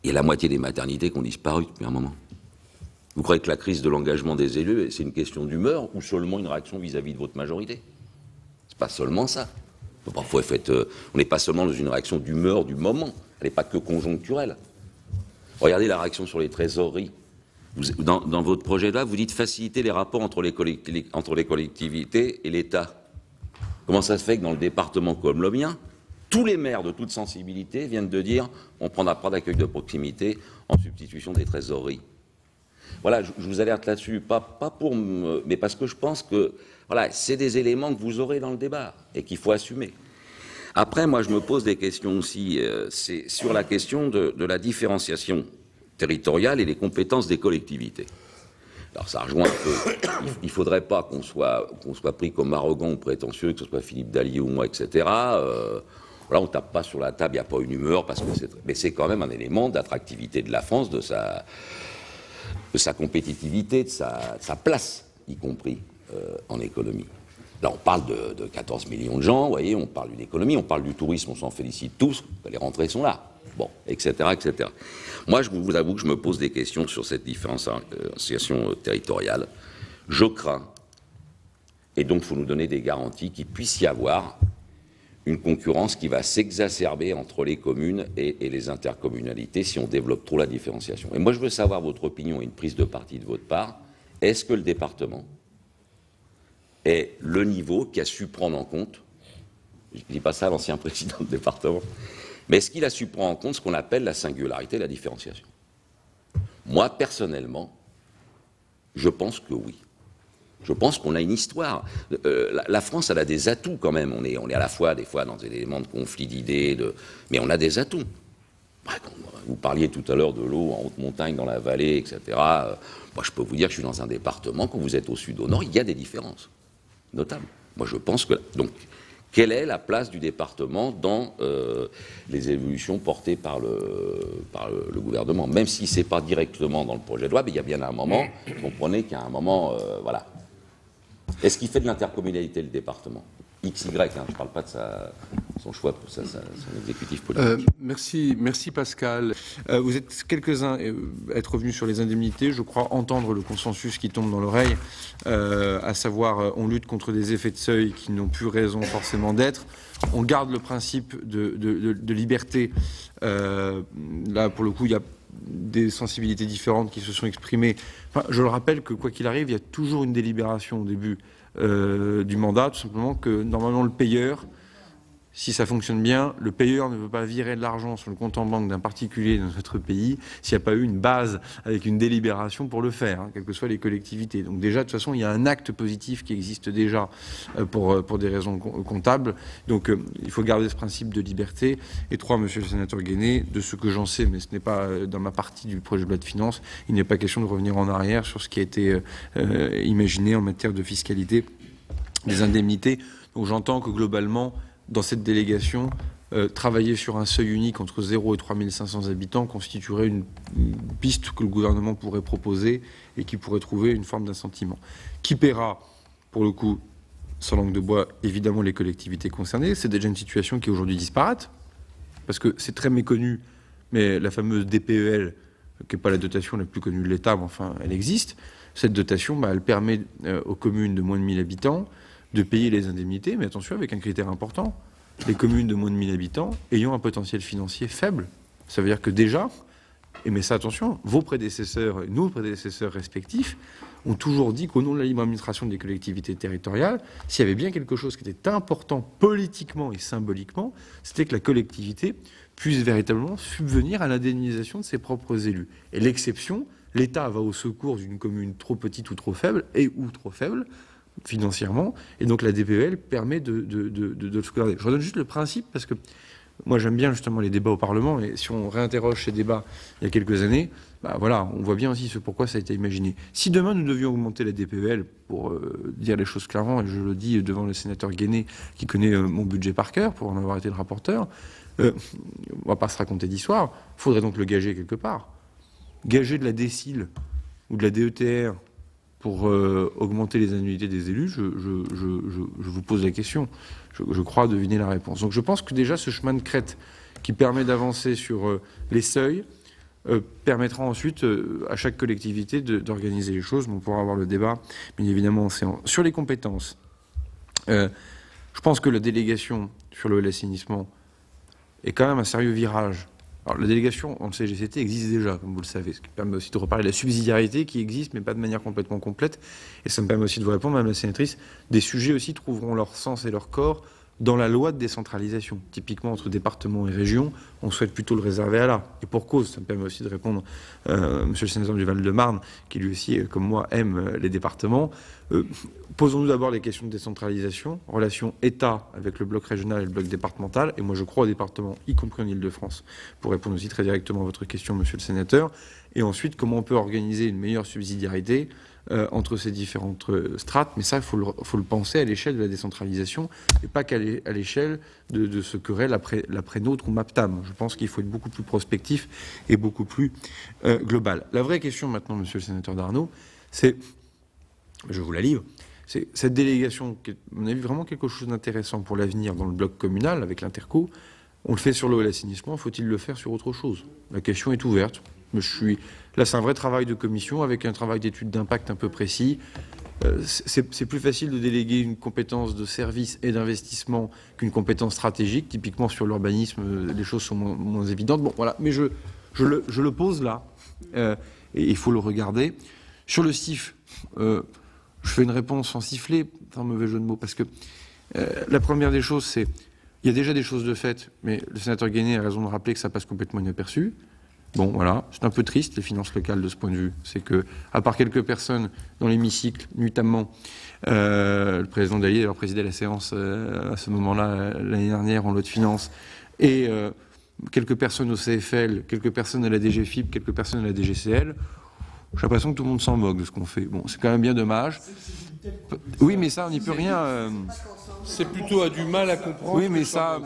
il y a la moitié des maternités qui ont disparu depuis un moment. Vous croyez que la crise de l'engagement des élus, c'est une question d'humeur ou seulement une réaction vis-à-vis de votre majorité? C'est pas seulement ça. Parfois, on n'est pas seulement dans une réaction d'humeur du moment. Elle n'est pas que conjoncturelle. Regardez la réaction sur les trésoreries. Dans votre projet là, vous dites faciliter les rapports entre les collectivités et l'État. Comment ça se fait que dans le département comme le mien, tous les maires de toute sensibilité viennent de dire on ne prendra pas d'accueil de proximité en substitution des trésoreries? Voilà, je vous alerte là-dessus, mais parce que je pense que voilà, c'est des éléments que vous aurez dans le débat et qu'il faut assumer. Après, moi, je me pose des questions aussi, c'est sur la question de la différenciation territoriale et les compétences des collectivités. Alors, ça rejoint un peu. Il ne faudrait pas qu'on soit pris comme arrogant ou prétentieux, que ce soit Philippe Dallier ou moi, etc. Là, on ne tape pas sur la table, il n'y a pas une humeur, mais c'est quand même un élément d'attractivité de la France, de sa compétitivité, de sa place, y compris en économie. Là, on parle de 14 millions de gens, vous voyez, on parle d'une économie, on parle du tourisme, on s'en félicite tous, les rentrées sont là, bon, etc., etc. Moi, je vous avoue que je me pose des questions sur cette différenciation territoriale. Je crains, et donc il faut nous donner des garanties qu'il puisse y avoir une concurrence qui va s'exacerber entre les communes et les intercommunalités si on développe trop la différenciation. Et moi, je veux savoir votre opinion et une prise de parti de votre part. Est-ce que le département est le niveau qui a su prendre en compte, je ne dis pas ça à l'ancien président du département, mais est-ce qu'il a su prendre en compte ce qu'on appelle la singularité et la différenciation? Moi, personnellement, je pense que oui. Je pense qu'on a une histoire. La France, elle a des atouts quand même. On est à la fois, des fois, dans des éléments de conflit d'idées, mais on a des atouts. Vous parliez tout à l'heure de l'eau en haute montagne, dans la vallée, etc. Moi, je peux vous dire que je suis dans un département, quand vous êtes au sud, au nord, il y a des différences notables. Moi, je pense que... Donc, quelle est la place du département dans les évolutions portées par le gouvernement? Même si ce n'est pas directement dans le projet de loi, mais il y a bien un moment, vous comprenez qu'il y a un moment, voilà. Est-ce qu'il fait de l'intercommunalité, le département? XY, je ne parle pas de son choix, son exécutif politique. Merci Pascal. Vous êtes quelques-uns à être revenus sur les indemnités. Je crois entendre le consensus qui tombe dans l'oreille, à savoir on lutte contre des effets de seuil qui n'ont plus raison forcément d'être. On garde le principe de liberté. Là, pour le coup, il y a des sensibilités différentes qui se sont exprimées. Enfin, je le rappelle que quoi qu'il arrive, il y a toujours une délibération au début du mandat, tout simplement que normalement le payeur, si ça fonctionne bien, le payeur ne veut pas virer de l'argent sur le compte en banque d'un particulier dans notre pays s'il n'y a pas eu une base avec une délibération pour le faire, hein, quelles que soient les collectivités. Donc déjà, de toute façon, il y a un acte positif qui existe déjà pour des raisons comptables. Donc il faut garder ce principe de liberté. Et 3, monsieur le sénateur Guéné, de ce que j'en sais, mais ce n'est pas dans ma partie du projet de loi de finances, il n'est pas question de revenir en arrière sur ce qui a été imaginé en matière de fiscalité des indemnités. Donc j'entends que globalement, dans cette délégation, travailler sur un seuil unique entre 0 et 3500 habitants constituerait une piste que le gouvernement pourrait proposer et qui pourrait trouver une forme d'assentiment. Qui paiera, pour le coup, sans langue de bois, évidemment les collectivités concernées. C'est déjà une situation qui est aujourd'hui disparate, parce que c'est très méconnu, mais la fameuse DPEL, qui n'est pas la dotation la plus connue de l'État, mais enfin, elle existe. Cette dotation, elle permet aux communes de moins de 1000 habitants de payer les indemnités, mais attention, avec un critère important. Les communes de moins de 1000 habitants ayant un potentiel financier faible. Ça veut dire que déjà, et mais ça attention, vos prédécesseurs et nos prédécesseurs respectifs ont toujours dit qu'au nom de la libre administration des collectivités territoriales, s'il y avait bien quelque chose qui était important politiquement et symboliquement, c'était que la collectivité puisse véritablement subvenir à l'indemnisation de ses propres élus. Et l'exception, l'État va au secours d'une commune trop petite ou trop faible, et ou trop faible, financièrement, et donc la DPEL permet de le sauvegarder. Je redonne juste le principe, parce que moi j'aime bien justement les débats au Parlement, et si on réinterroge ces débats il y a quelques années, voilà, on voit bien aussi pourquoi ça a été imaginé. Si demain nous devions augmenter la DPEL, pour dire les choses clairement, et je le dis devant le sénateur Guéné, qui connaît mon budget par cœur, pour en avoir été le rapporteur, on va pas se raconter d'histoire, il faudrait donc le gager quelque part. Gager de la DSIL ou de la DETR pour augmenter les annuités des élus, je vous pose la question. Je crois deviner la réponse. Donc je pense que déjà ce chemin de crête qui permet d'avancer sur les seuils permettra ensuite à chaque collectivité d'organiser les choses. On pourra avoir le débat, bien évidemment, en séance. Sur les compétences, je pense que la délégation sur le assainissement est quand même un sérieux virage. Alors, la délégation en CGCT existe déjà, comme vous le savez, ce qui permet aussi de reparler de la subsidiarité qui existe, mais pas de manière complètement complète. Et ça me permet aussi de vous répondre, Madame la sénatrice, des sujets aussi trouveront leur sens et leur corps dans la loi de décentralisation. Typiquement, entre départements et régions, on souhaite plutôt le réserver à là. Et pour cause, ça me permet aussi de répondre monsieur le sénateur du Val-de-Marne, qui lui aussi, comme moi, aime les départements. Posons-nous d'abord les questions de décentralisation, relation État avec le bloc régional et le bloc départemental. Et moi, je crois aux départements, y compris en Ile-de-France, pour répondre aussi très directement à votre question, monsieur le sénateur. Et ensuite, comment on peut organiser une meilleure subsidiarité entre ces différentes strates, mais ça, il faut le penser à l'échelle de la décentralisation et pas qu'à l'échelle de ce qu'aurait l'après-nôtre ou MAPTAM. Je pense qu'il faut être beaucoup plus prospectif et beaucoup plus global. La vraie question maintenant, monsieur le sénateur Darnaud, c'est, je vous la livre, c'est cette délégation qui est, à mon avis, vraiment quelque chose d'intéressant pour l'avenir dans le bloc communal avec l'Interco. On le fait sur l'eau et l'assainissement, faut-il le faire sur autre chose? La question est ouverte. Là, c'est un vrai travail de commission avec un travail d'étude d'impact un peu précis. C'est plus facile de déléguer une compétence de service et d'investissement qu'une compétence stratégique. Typiquement, sur l'urbanisme, les choses sont moins évidentes. Bon, voilà. Mais je le pose là. Et il faut le regarder. Sur le CIF, je fais une réponse sans siffler, sans mauvais jeu de mots, parce que la première des choses, c'est il y a déjà des choses de fait, mais le sénateur Guéné a raison de rappeler que ça passe complètement inaperçu. Bon, voilà, c'est un peu triste, les finances locales, de ce point de vue. C'est que, à part quelques personnes dans l'hémicycle, notamment le président Dallier, alors présidait la séance à ce moment-là, l'année dernière, en loi de finances, et quelques personnes au CFL, quelques personnes à la DGFIP, quelques personnes à la DGCL, j'ai l'impression que tout le monde s'en moque de ce qu'on fait. Bon, c'est quand même bien dommage. Oui, mais ça, on n'y peut rien. C'est plutôt à du mal à comprendre. Oui, mais ça,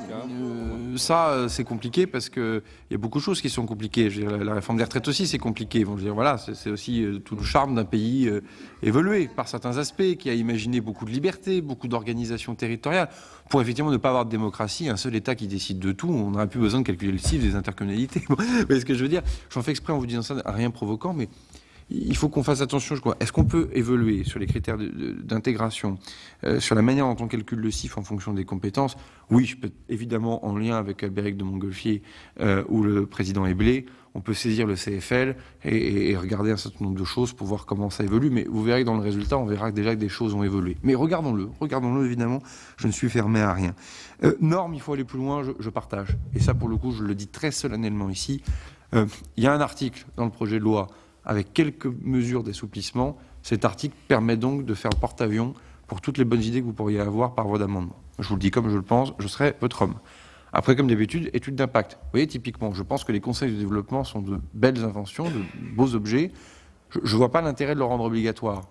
c'est compliqué parce qu'il y a beaucoup de choses qui sont compliquées. Je veux dire, la réforme des retraites aussi, c'est compliqué. Bon, je veux dire, voilà, c'est aussi tout le charme d'un pays évolué par certains aspects, qui a imaginé beaucoup de liberté, beaucoup d'organisation territoriale, pour effectivement ne pas avoir de démocratie, un seul État qui décide de tout. On n'aurait plus besoin de calculer le CIF des intercommunalités. Mais ce que je veux dire, j'en fais exprès en vous disant ça, rien provoquant, mais il faut qu'on fasse attention, je crois. Est-ce qu'on peut évoluer sur les critères d'intégration, sur la manière dont on calcule le CIF en fonction des compétences? Oui, je peux évidemment, en lien avec Albéric de Montgolfier ou le président Eblé, on peut saisir le CFL et regarder un certain nombre de choses pour voir comment ça évolue. Mais vous verrez que dans le résultat, on verra déjà que des choses ont évolué. Mais regardons-le évidemment, je ne suis fermé à rien. Normes, il faut aller plus loin, je partage. Et ça, pour le coup, je le dis très solennellement ici. Il y a un article dans le projet de loi avec quelques mesures d'assouplissement. Cet article permet donc de faire porte-avions pour toutes les bonnes idées que vous pourriez avoir par voie d'amendement. Je vous le dis comme je le pense, je serai votre homme. Après, comme d'habitude, études d'impact. Vous voyez, typiquement, je pense que les conseils de développement sont de belles inventions, de beaux objets. Je ne vois pas l'intérêt de le rendre obligatoire.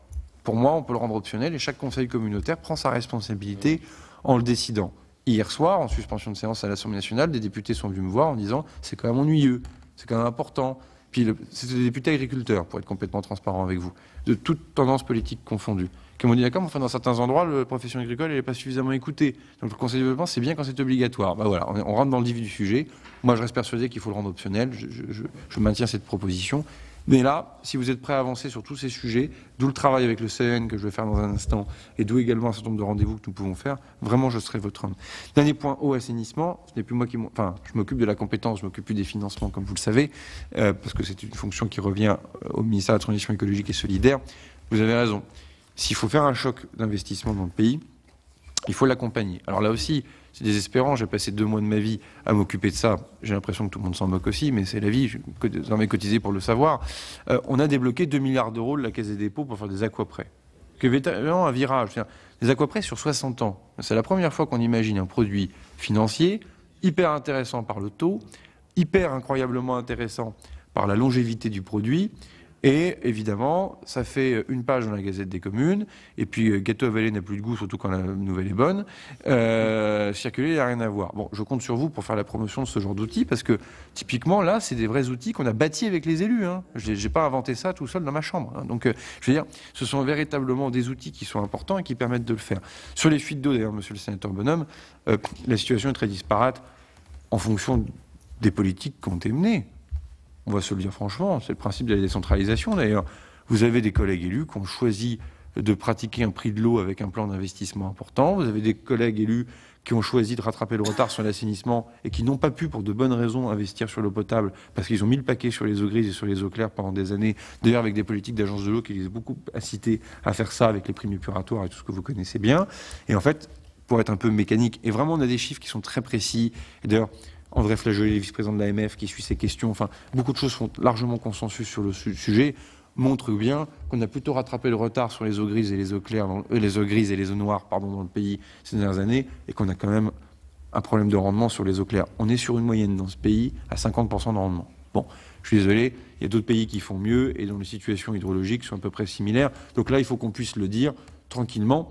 Pour moi, on peut le rendre optionnel et chaque conseil communautaire prend sa responsabilité en le décidant. Hier soir, en suspension de séance à l'Assemblée nationale, des députés sont venus me voir en disant « c'est quand même ennuyeux, c'est quand même important ». Puis c'était des députés agriculteurs, pour être complètement transparent avec vous, de toute tendance politique confondue, qui m'ont dit d'accord, mais enfin dans certains endroits, la profession agricole n'est pas suffisamment écoutée. Donc le conseil de développement, c'est bien quand c'est obligatoire. Ben voilà, on rentre dans le vif du sujet. Moi, je reste persuadé qu'il faut le rendre optionnel. Je maintiens cette proposition. Mais là, si vous êtes prêt à avancer sur tous ces sujets, d'où le travail avec le CEN que je vais faire dans un instant, et d'où également un certain nombre de rendez-vous que nous pouvons faire, vraiment, je serai votre homme. Dernier point, eau, assainissement. Ce n'est plus moi qui... Enfin, je m'occupe de la compétence, je m'occupe plus des financements, comme vous le savez, parce que c'est une fonction qui revient au ministère de la Transition écologique et solidaire. Vous avez raison. S'il faut faire un choc d'investissement dans le pays, il faut l'accompagner. Alors là aussi, c'est désespérant. J'ai passé 2 mois de ma vie à m'occuper de ça. J'ai l'impression que tout le monde s'en moque aussi, mais c'est la vie. J'en ai cotisé pour le savoir. On a débloqué 2 milliards d'euros de la Caisse des dépôts pour faire des aquaprêts. C'est vraiment un virage. Des aquaprêts sur 60 ans. C'est la première fois qu'on imagine un produit financier hyper intéressant par le taux, hyper incroyablement intéressant par la longévité du produit. Et évidemment, ça fait une page dans la Gazette des communes, et puis gâteau avalé n'a plus de goût, surtout quand la nouvelle est bonne. Circuler, il n'y a rien à voir. Bon, je compte sur vous pour faire la promotion de ce genre d'outils, parce que typiquement, là, c'est des vrais outils qu'on a bâtis avec les élus. Hein. Je n'ai pas inventé ça tout seul dans ma chambre. Hein. Donc, je veux dire, ce sont véritablement des outils qui sont importants et qui permettent de le faire. Sur les fuites d'eau, d'ailleurs, monsieur le sénateur Bonhomme, la situation est très disparate en fonction des politiques qui ont été menées. On va se le dire franchement, c'est le principe de la décentralisation d'ailleurs. Vous avez des collègues élus qui ont choisi de pratiquer un prix de l'eau avec un plan d'investissement important. Vous avez des collègues élus qui ont choisi de rattraper le retard sur l'assainissement et qui n'ont pas pu, pour de bonnes raisons, investir sur l'eau potable parce qu'ils ont mis le paquet sur les eaux grises et sur les eaux claires pendant des années. D'ailleurs, avec des politiques d'agence de l'eau qui les ont beaucoup incités à faire ça avec les primes épuratoires et tout ce que vous connaissez bien. Et en fait, pour être un peu mécanique, et vraiment on a des chiffres qui sont très précis. Et d'ailleurs, André Flageolet, vice-président de l'AMF, qui suit ces questions, enfin, beaucoup de choses font largement consensus sur le sujet, montrent bien qu'on a plutôt rattrapé le retard sur les eaux grises et les eaux claires, les eaux grises et les eaux noires, pardon, dans le pays ces dernières années, et qu'on a quand même un problème de rendement sur les eaux claires. On est sur une moyenne dans ce pays à 50% de rendement. Bon, je suis désolé, il y a d'autres pays qui font mieux et dont les situations hydrologiques sont à peu près similaires. Donc là, il faut qu'on puisse le dire tranquillement.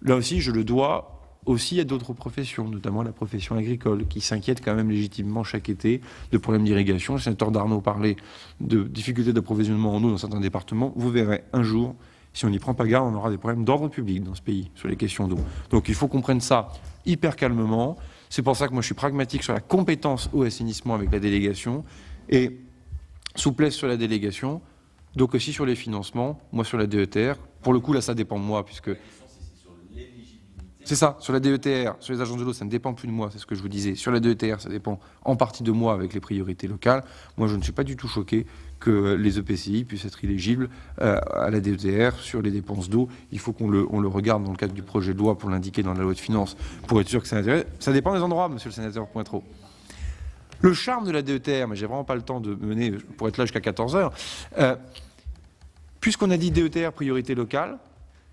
Là aussi, je le dois aussi à d'autres professions, notamment la profession agricole, qui s'inquiète quand même légitimement chaque été de problèmes d'irrigation. Le sénateur Darnaud parlait de difficultés d'approvisionnement en eau dans certains départements. Vous verrez, un jour, si on n'y prend pas garde, on aura des problèmes d'ordre public dans ce pays sur les questions d'eau. Donc il faut qu'on prenne ça hyper calmement. C'est pour ça que moi je suis pragmatique sur la compétence eau et assainissement avec la délégation et souplesse sur la délégation, donc aussi sur les financements, moi sur la DETR. Pour le coup, là, ça dépend de moi, puisque... C'est ça, sur la DETR, sur les agences de l'eau, ça ne dépend plus de moi, c'est ce que je vous disais. Sur la DETR, ça dépend en partie de moi avec les priorités locales. Moi, je ne suis pas du tout choqué que les EPCI puissent être éligibles à la DETR sur les dépenses d'eau. Il faut qu'on le regarde dans le cadre du projet de loi pour l'indiquer dans la loi de finances, pour être sûr que ça intéresse. Ça dépend des endroits, monsieur le sénateur Pointreau. Le charme de la DETR, mais j'ai vraiment pas le temps de mener, pour être là jusqu'à 14h, puisqu'on a dit DETR priorité locale,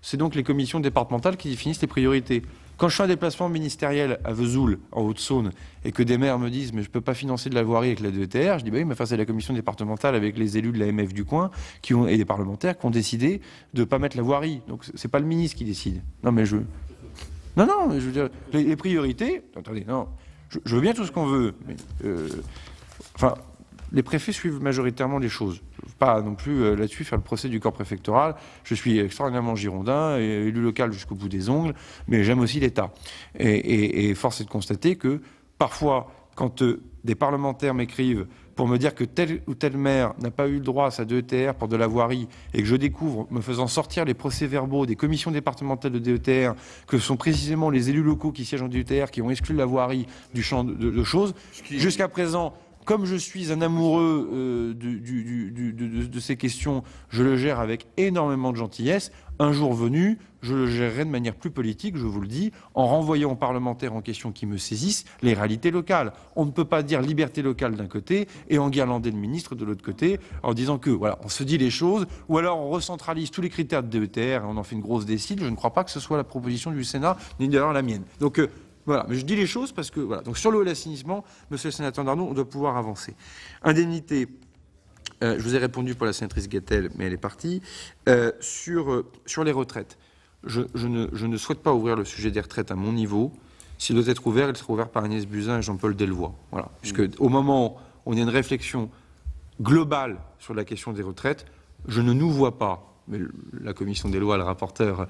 c'est donc les commissions départementales qui définissent les priorités. Quand je fais un déplacement ministériel à Vesoul, en Haute-Saône, et que des maires me disent « mais je ne peux pas financer de la voirie avec la DETR », je dis bah « oui, mais c'est la commission départementale avec les élus de l'AMF du coin et des parlementaires qui ont décidé de ne pas mettre la voirie. Donc c'est pas le ministre qui décide. » Non, mais Non, mais je veux dire, les priorités... Attendez, non, je veux bien tout ce qu'on veut, mais... les préfets suivent majoritairement les choses. Je ne veux pas non plus là-dessus faire le procès du corps préfectoral. Je suis extraordinairement girondin, et élu local jusqu'au bout des ongles, mais j'aime aussi l'État. Et force est de constater que parfois, quand des parlementaires m'écrivent pour me dire que tel ou tel maire n'a pas eu le droit à sa DETR pour de la voirie et que je découvre, me faisant sortir les procès-verbaux des commissions départementales de DETR, que ce sont précisément les élus locaux qui siègent en DETR qui ont exclu la voirie du champ de choses, jusqu'à présent, comme je suis un amoureux de ces questions, je le gère avec énormément de gentillesse. Un jour venu, je le gérerai de manière plus politique, je vous le dis, en renvoyant aux parlementaires en question qui me saisissent les réalités locales. On ne peut pas dire liberté locale d'un côté et enguirlander le ministre de l'autre côté en disant que, voilà, on se dit les choses, ou alors on recentralise tous les critères de DETR et on en fait une grosse décide. Je ne crois pas que ce soit la proposition du Sénat, ni d'ailleurs la mienne. Donc, voilà, mais je dis les choses parce que, voilà. Donc sur l'eau et l'assainissement, monsieur le sénateur Darnaud, on doit pouvoir avancer. Indemnité, je vous ai répondu pour la sénatrice Gatel, mais elle est partie. Sur les retraites, je ne souhaite pas ouvrir le sujet des retraites à mon niveau. S'il doit être ouvert, il sera ouvert par Agnès Buzyn et Jean-Paul Delevoye. Voilà. Puisque au moment où on a une réflexion globale sur la question des retraites, je ne nous vois pas, mais la commission des lois, le rapporteur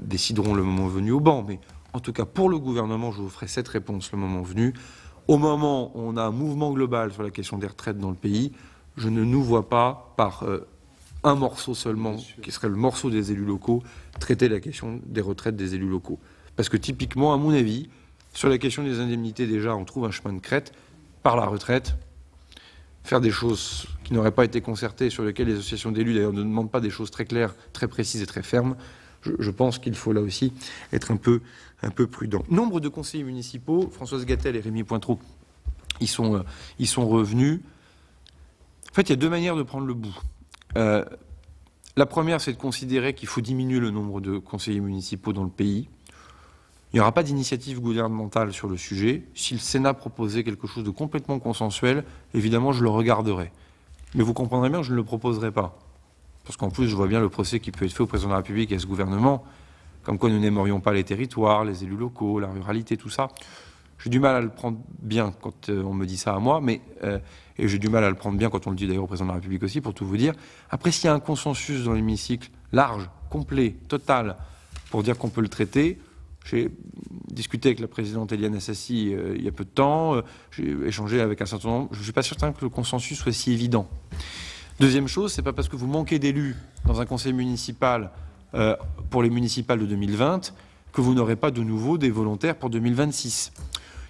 décideront le moment venu au banc, mais en tout cas, pour le gouvernement, je vous ferai cette réponse le moment venu. Au moment où on a un mouvement global sur la question des retraites dans le pays, je ne nous vois pas, par un morceau seulement, qui serait le morceau des élus locaux, traiter la question des retraites des élus locaux. Parce que typiquement, à mon avis, sur la question des indemnités, déjà, on trouve un chemin de crête par la retraite. Faire des choses qui n'auraient pas été concertées, sur lesquelles les associations d'élus, d'ailleurs, ne demandent pas des choses très claires, très précises et très fermes. Je pense qu'il faut là aussi être un peu prudent. Nombre de conseillers municipaux, Françoise Gatel et Rémi Pointreau, ils sont revenus. En fait, il y a deux manières de prendre le bout. La première, c'est de considérer qu'il faut diminuer le nombre de conseillers municipaux dans le pays. Il n'y aura pas d'initiative gouvernementale sur le sujet. Si le Sénat proposait quelque chose de complètement consensuel, évidemment, je le regarderai. Mais vous comprendrez bien que je ne le proposerai pas. Parce qu'en plus, je vois bien le procès qui peut être fait au président de la République et à ce gouvernement, comme quoi nous n'aimerions pas les territoires, les élus locaux, la ruralité, tout ça. J'ai du mal à le prendre bien quand on me dit ça à moi, et j'ai du mal à le prendre bien quand on le dit d'ailleurs au président de la République aussi, pour tout vous dire. Après, s'il y a un consensus dans l'hémicycle large, complet, total, pour dire qu'on peut le traiter, j'ai discuté avec la présidente Éliane Assassi il y a peu de temps, j'ai échangé avec un certain nombre. Je ne suis pas certain que le consensus soit si évident. Deuxième chose, c'est pas parce que vous manquez d'élus dans un conseil municipal pour les municipales de 2020 que vous n'aurez pas de nouveau des volontaires pour 2026.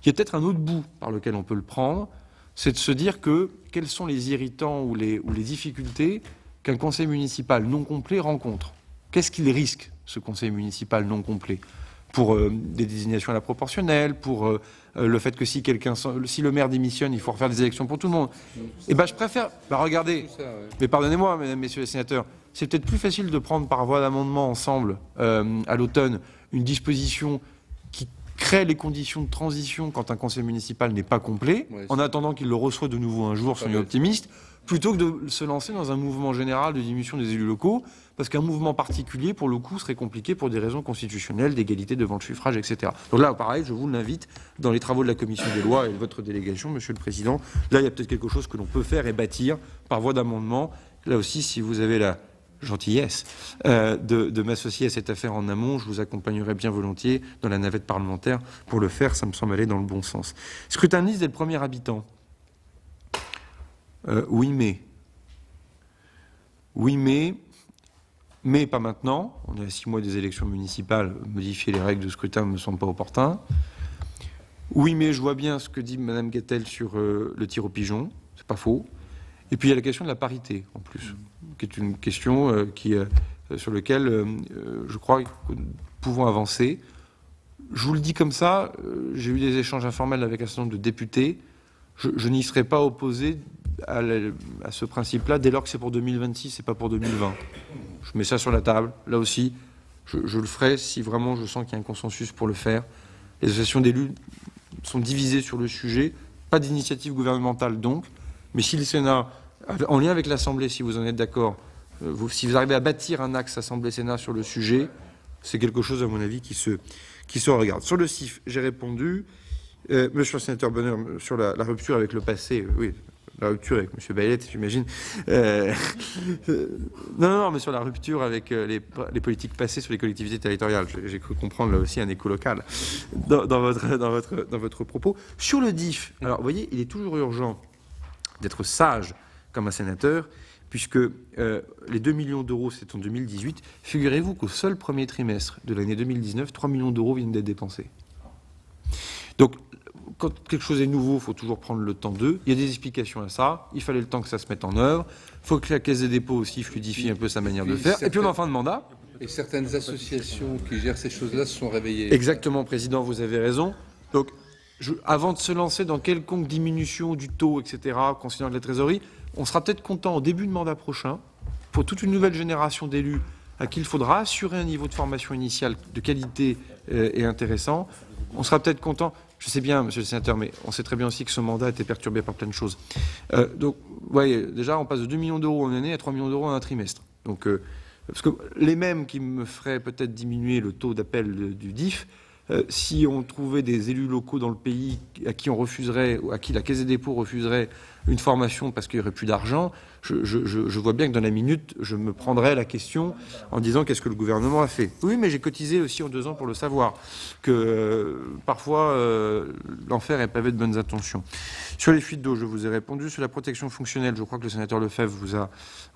Il y a peut-être un autre bout par lequel on peut le prendre, c'est de se dire que quels sont les irritants ou les difficultés qu'un conseil municipal non complet rencontre. Qu'est-ce qu'il risque, ce conseil municipal non complet ? Pour des désignations à la proportionnelle, pour le fait que si le maire démissionne, il faut refaire des élections pour tout le monde. Eh ben, je préfère. Regardez. Mais pardonnez-moi, mesdames, messieurs les sénateurs, c'est peut-être plus facile de prendre par voie d'amendement ensemble à l'automne une disposition qui crée les conditions de transition quand un conseil municipal n'est pas complet, en attendant qu'il le reçoive de nouveau un jour, soyons optimistes, plutôt que de se lancer dans un mouvement général de diminution des élus locaux, parce qu'un mouvement particulier, pour le coup, serait compliqué pour des raisons constitutionnelles, d'égalité devant le suffrage, etc. Donc là, pareil, je vous l'invite dans les travaux de la Commission des lois et de votre délégation, Monsieur le Président. Là, il y a peut-être quelque chose que l'on peut faire et bâtir par voie d'amendement. Là aussi, si vous avez la gentillesse de m'associer à cette affaire en amont, je vous accompagnerai bien volontiers dans la navette parlementaire pour le faire. Ça me semble aller dans le bon sens. Scrutin de liste dès le premier habitant. Oui, mais pas maintenant. On est à 6 mois des élections municipales. Modifier les règles de scrutin ne me semble pas opportun. Oui, mais je vois bien ce que dit Mme Gatel sur le tir au pigeon. C'est pas faux. Et puis il y a la question de la parité, en plus, qui est une question sur laquelle je crois que nous pouvons avancer. Je vous le dis comme ça, j'ai eu des échanges informels avec un certain nombre de députés. Je n'y serais pas opposé à ce principe-là, dès lors que c'est pour 2026 et pas pour 2020. Je mets ça sur la table. Là aussi, je le ferai si vraiment je sens qu'il y a un consensus pour le faire. Les associations d'élus sont divisées sur le sujet. Pas d'initiative gouvernementale donc. Mais si le Sénat, en lien avec l'Assemblée, si vous en êtes d'accord, si vous arrivez à bâtir un axe Assemblée-Sénat sur le sujet, c'est quelque chose, à mon avis, qui se regarde. Sur le CIF, j'ai répondu. Monsieur le sénateur Bonheur, sur la rupture avec le passé, oui, la rupture avec M. Baylet, j'imagine. Non, mais sur la rupture avec les politiques passées sur les collectivités territoriales. J'ai cru comprendre là aussi un écho local dans votre propos. Sur le DIF, alors vous voyez, il est toujours urgent d'être sage comme un sénateur, puisque les 2 millions d'euros, c'est en 2018. Figurez-vous qu'au seul premier trimestre de l'année 2019, 3 millions d'euros viennent d'être dépensés. Donc, quand quelque chose est nouveau, il faut toujours prendre le temps d'eux. Il y a des explications à ça. Il fallait le temps que ça se mette en œuvre. Il faut que la Caisse des dépôts aussi fluidifie un peu sa manière de faire. Et puis, on est en fin de mandat. Et certaines associations qui gèrent ces choses-là se sont réveillées. Exactement, Président, vous avez raison. Donc, avant de se lancer dans quelconque diminution du taux, etc., considérant de la trésorerie, on sera peut-être content au début de mandat prochain, pour toute une nouvelle génération d'élus à qui il faudra assurer un niveau de formation initiale de qualité et intéressant. On sera peut-être content. Je sais bien, monsieur le sénateur, mais on sait très bien aussi que ce mandat a été perturbé par plein de choses. Donc, vous voyez, déjà, on passe de 2 millions d'euros en année à 3 millions d'euros en un trimestre. Donc, parce que les mêmes qui me feraient peut-être diminuer le taux d'appel du DIF, si on trouvait des élus locaux dans le pays à qui on refuserait, ou à qui la Caisse des dépôts refuserait une formation parce qu'il n'y aurait plus d'argent, je vois bien que dans la minute, je me prendrais la question en disant qu'est-ce que le gouvernement a fait. Oui, mais j'ai cotisé aussi en 2 ans pour le savoir, que parfois l'enfer est pavé de bonnes intentions. Sur les fuites d'eau, je vous ai répondu. Sur la protection fonctionnelle, je crois que le sénateur Lefebvre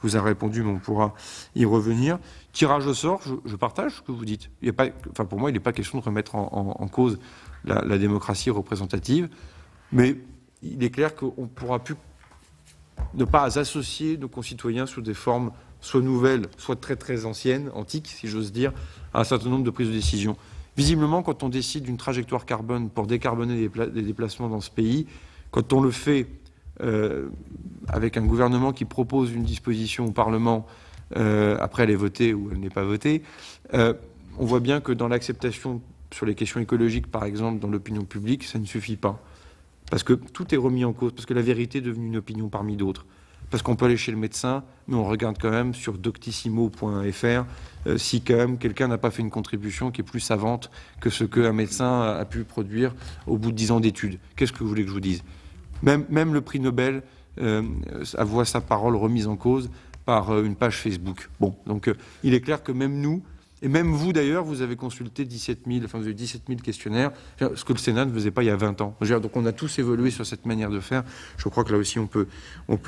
vous a répondu, mais on pourra y revenir. Tirage au sort, je partage ce que vous dites. Il y a pas, enfin pour moi, il n'est pas question de remettre en cause la démocratie représentative, mais il est clair qu'on ne pourra plus ne pas associer nos concitoyens sous des formes soit nouvelles, soit très très anciennes, antiques, si j'ose dire, à un certain nombre de prises de décision. Visiblement, quand on décide d'une trajectoire carbone pour décarboner les déplacements dans ce pays, quand on le fait avec un gouvernement qui propose une disposition au Parlement, après elle est votée ou elle n'est pas votée, on voit bien que dans l'acceptation sur les questions écologiques, par exemple, dans l'opinion publique, ça ne suffit pas. Parce que tout est remis en cause, parce que la vérité est devenue une opinion parmi d'autres. Parce qu'on peut aller chez le médecin, mais on regarde quand même sur doctissimo.fr si quand même quelqu'un n'a pas fait une contribution qui est plus savante que ce qu'un médecin a pu produire au bout de 10 ans d'études. Qu'est-ce que vous voulez que je vous dise ? Même le prix Nobel voit sa parole remise en cause par une page Facebook. Bon, donc il est clair que même nous, et même vous d'ailleurs, vous avez consulté 17 000 questionnaires, ce que le Sénat ne faisait pas il y a 20 ans. Donc on a tous évolué sur cette manière de faire. Je crois que là aussi on peut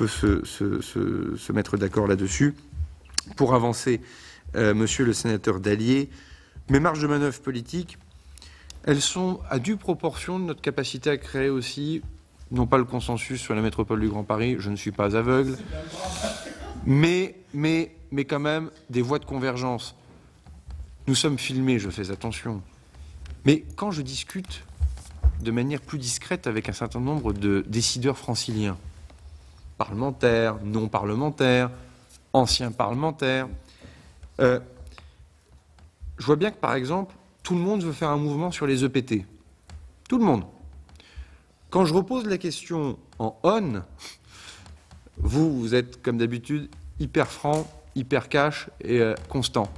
se mettre d'accord là-dessus. Pour avancer, monsieur le sénateur Dallier, mes marges de manœuvre politiques, elles sont à due proportion de notre capacité à créer aussi, non pas le consensus sur la métropole du Grand Paris, je ne suis pas aveugle, mais quand même des voies de convergence. Nous sommes filmés, je fais attention. Mais quand je discute de manière plus discrète avec un certain nombre de décideurs franciliens, parlementaires, non parlementaires, anciens parlementaires, je vois bien que, par exemple, tout le monde veut faire un mouvement sur les EPT. Tout le monde. Quand je repose la question en on, vous êtes, comme d'habitude, hyper franc, hyper cash et constant.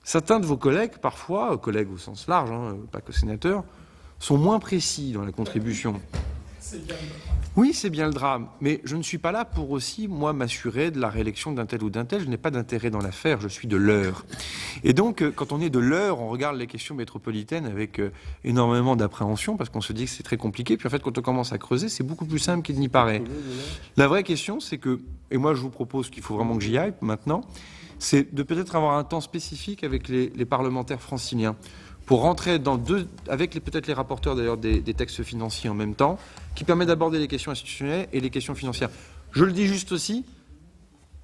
Certains de vos collègues, parfois, collègues au sens large, hein, pas que sénateurs, sont moins précis dans la contribution. Oui, c'est bien le drame, mais je ne suis pas là pour aussi, moi, m'assurer de la réélection d'un tel ou d'un tel. Je n'ai pas d'intérêt dans l'affaire, je suis de l'heure. Et donc, quand on est de l'heure, on regarde les questions métropolitaines avec énormément d'appréhension, parce qu'on se dit que c'est très compliqué. Puis en fait, quand on commence à creuser, c'est beaucoup plus simple qu'il n'y paraît. La vraie question, c'est que, et moi je vous propose qu'il faut vraiment que j'y aille maintenant, c'est de peut-être avoir un temps spécifique avec les parlementaires franciliens pour rentrer dans avec peut-être les rapporteurs d'ailleurs des textes financiers en même temps, qui permet d'aborder les questions institutionnelles et les questions financières. Je le dis juste aussi,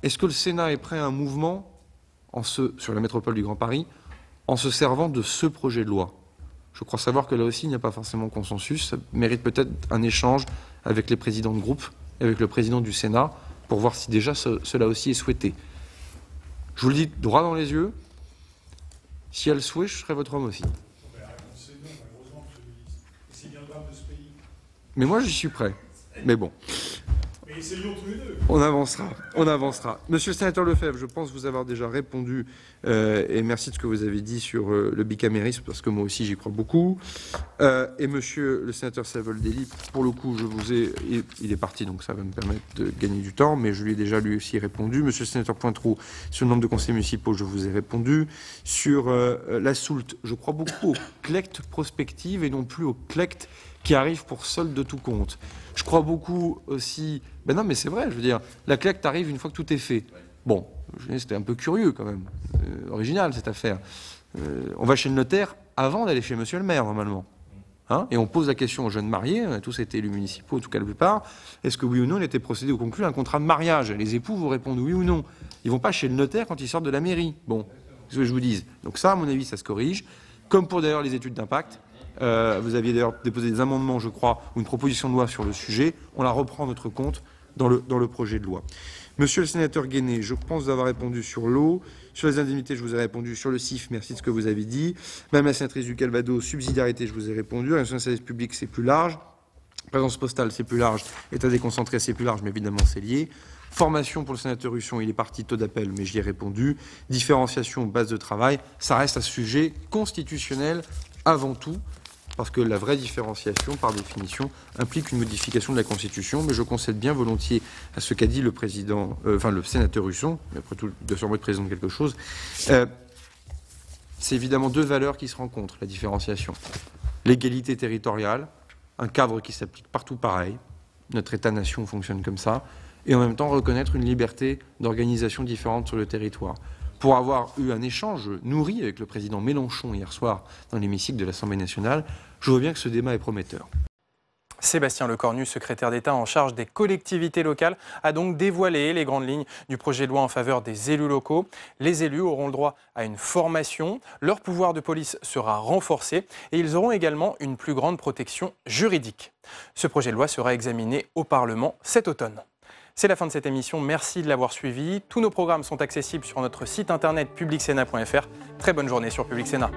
est-ce que le Sénat est prêt à un mouvement sur la métropole du Grand Paris en se servant de ce projet de loi ? Je crois savoir que là aussi il n'y a pas forcément consensus, ça mérite peut-être un échange avec les présidents de groupe et avec le président du Sénat pour voir si déjà cela aussi est souhaité. Je vous le dis droit dans les yeux, si elle souhaite, je serai votre homme aussi. Mais moi, j'y suis prêt. Mais bon. Essayons tous les deux. On avancera, on avancera. Monsieur le sénateur Lefebvre, je pense vous avoir déjà répondu, et merci de ce que vous avez dit sur le bicamérisme, parce que moi aussi j'y crois beaucoup. Et monsieur le sénateur Savoldelli, pour le coup, il est parti, donc ça va me permettre de gagner du temps, mais je lui ai déjà lui aussi répondu. Monsieur le sénateur Pointereau, sur le nombre de conseillers municipaux, je vous ai répondu. Sur la soulte, je crois beaucoup aux collectes prospectives et non plus aux collectes qui arrivent pour solde de tout compte. Je crois beaucoup aussi... Ben non, mais c'est vrai, je veux dire, la collecte arrive une fois que tout est fait. Bon, c'était un peu curieux quand même, original cette affaire. On va chez le notaire avant d'aller chez monsieur le maire, normalement. Hein, et on pose la question aux jeunes mariés, on a tous été élus municipaux, en tout cas la plupart, est-ce que oui ou non il était procédé ou conclu un contrat de mariage? Les époux vous répondent oui ou non. Ils vont pas chez le notaire quand ils sortent de la mairie. Bon, c'est ce que je vous dis. Donc ça, à mon avis, ça se corrige. Comme pour d'ailleurs les études d'impact. Vous aviez d'ailleurs déposé des amendements, je crois, ou une proposition de loi sur le sujet. On la reprend à notre compte dans le projet de loi. Monsieur le sénateur Guéné, je pense vous avoir répondu sur l'eau. Sur les indemnités, je vous ai répondu. Sur le CIF, merci de ce que vous avez dit. Madame la sénatrice du Calvados, subsidiarité, je vous ai répondu. Réaction de service public, c'est plus large. Présence postale, c'est plus large. État déconcentré, c'est plus large, mais évidemment, c'est lié. Formation pour le sénateur Husson, il est parti taux d'appel, mais j'y ai répondu. Différenciation, base de travail, ça reste un sujet constitutionnel avant tout. Parce que la vraie différenciation, par définition, implique une modification de la Constitution. Mais je concède bien volontiers à ce qu'a dit le président, le sénateur Husson, mais après tout, de sûrement être président de quelque chose. C'est évidemment deux valeurs qui se rencontrent, la différenciation. L'égalité territoriale, un cadre qui s'applique partout pareil. Notre État-nation fonctionne comme ça. Et en même temps, reconnaître une liberté d'organisation différente sur le territoire. Pour avoir eu un échange nourri avec le président Mélenchon hier soir dans l'hémicycle de l'Assemblée nationale, je vois bien que ce débat est prometteur. Sébastien Lecornu, secrétaire d'État en charge des collectivités locales, a donc dévoilé les grandes lignes du projet de loi en faveur des élus locaux. Les élus auront le droit à une formation, leur pouvoir de police sera renforcé et ils auront également une plus grande protection juridique. Ce projet de loi sera examiné au Parlement cet automne. C'est la fin de cette émission, merci de l'avoir suivi. Tous nos programmes sont accessibles sur notre site internet publicsénat.fr. Très bonne journée sur Public Sénat.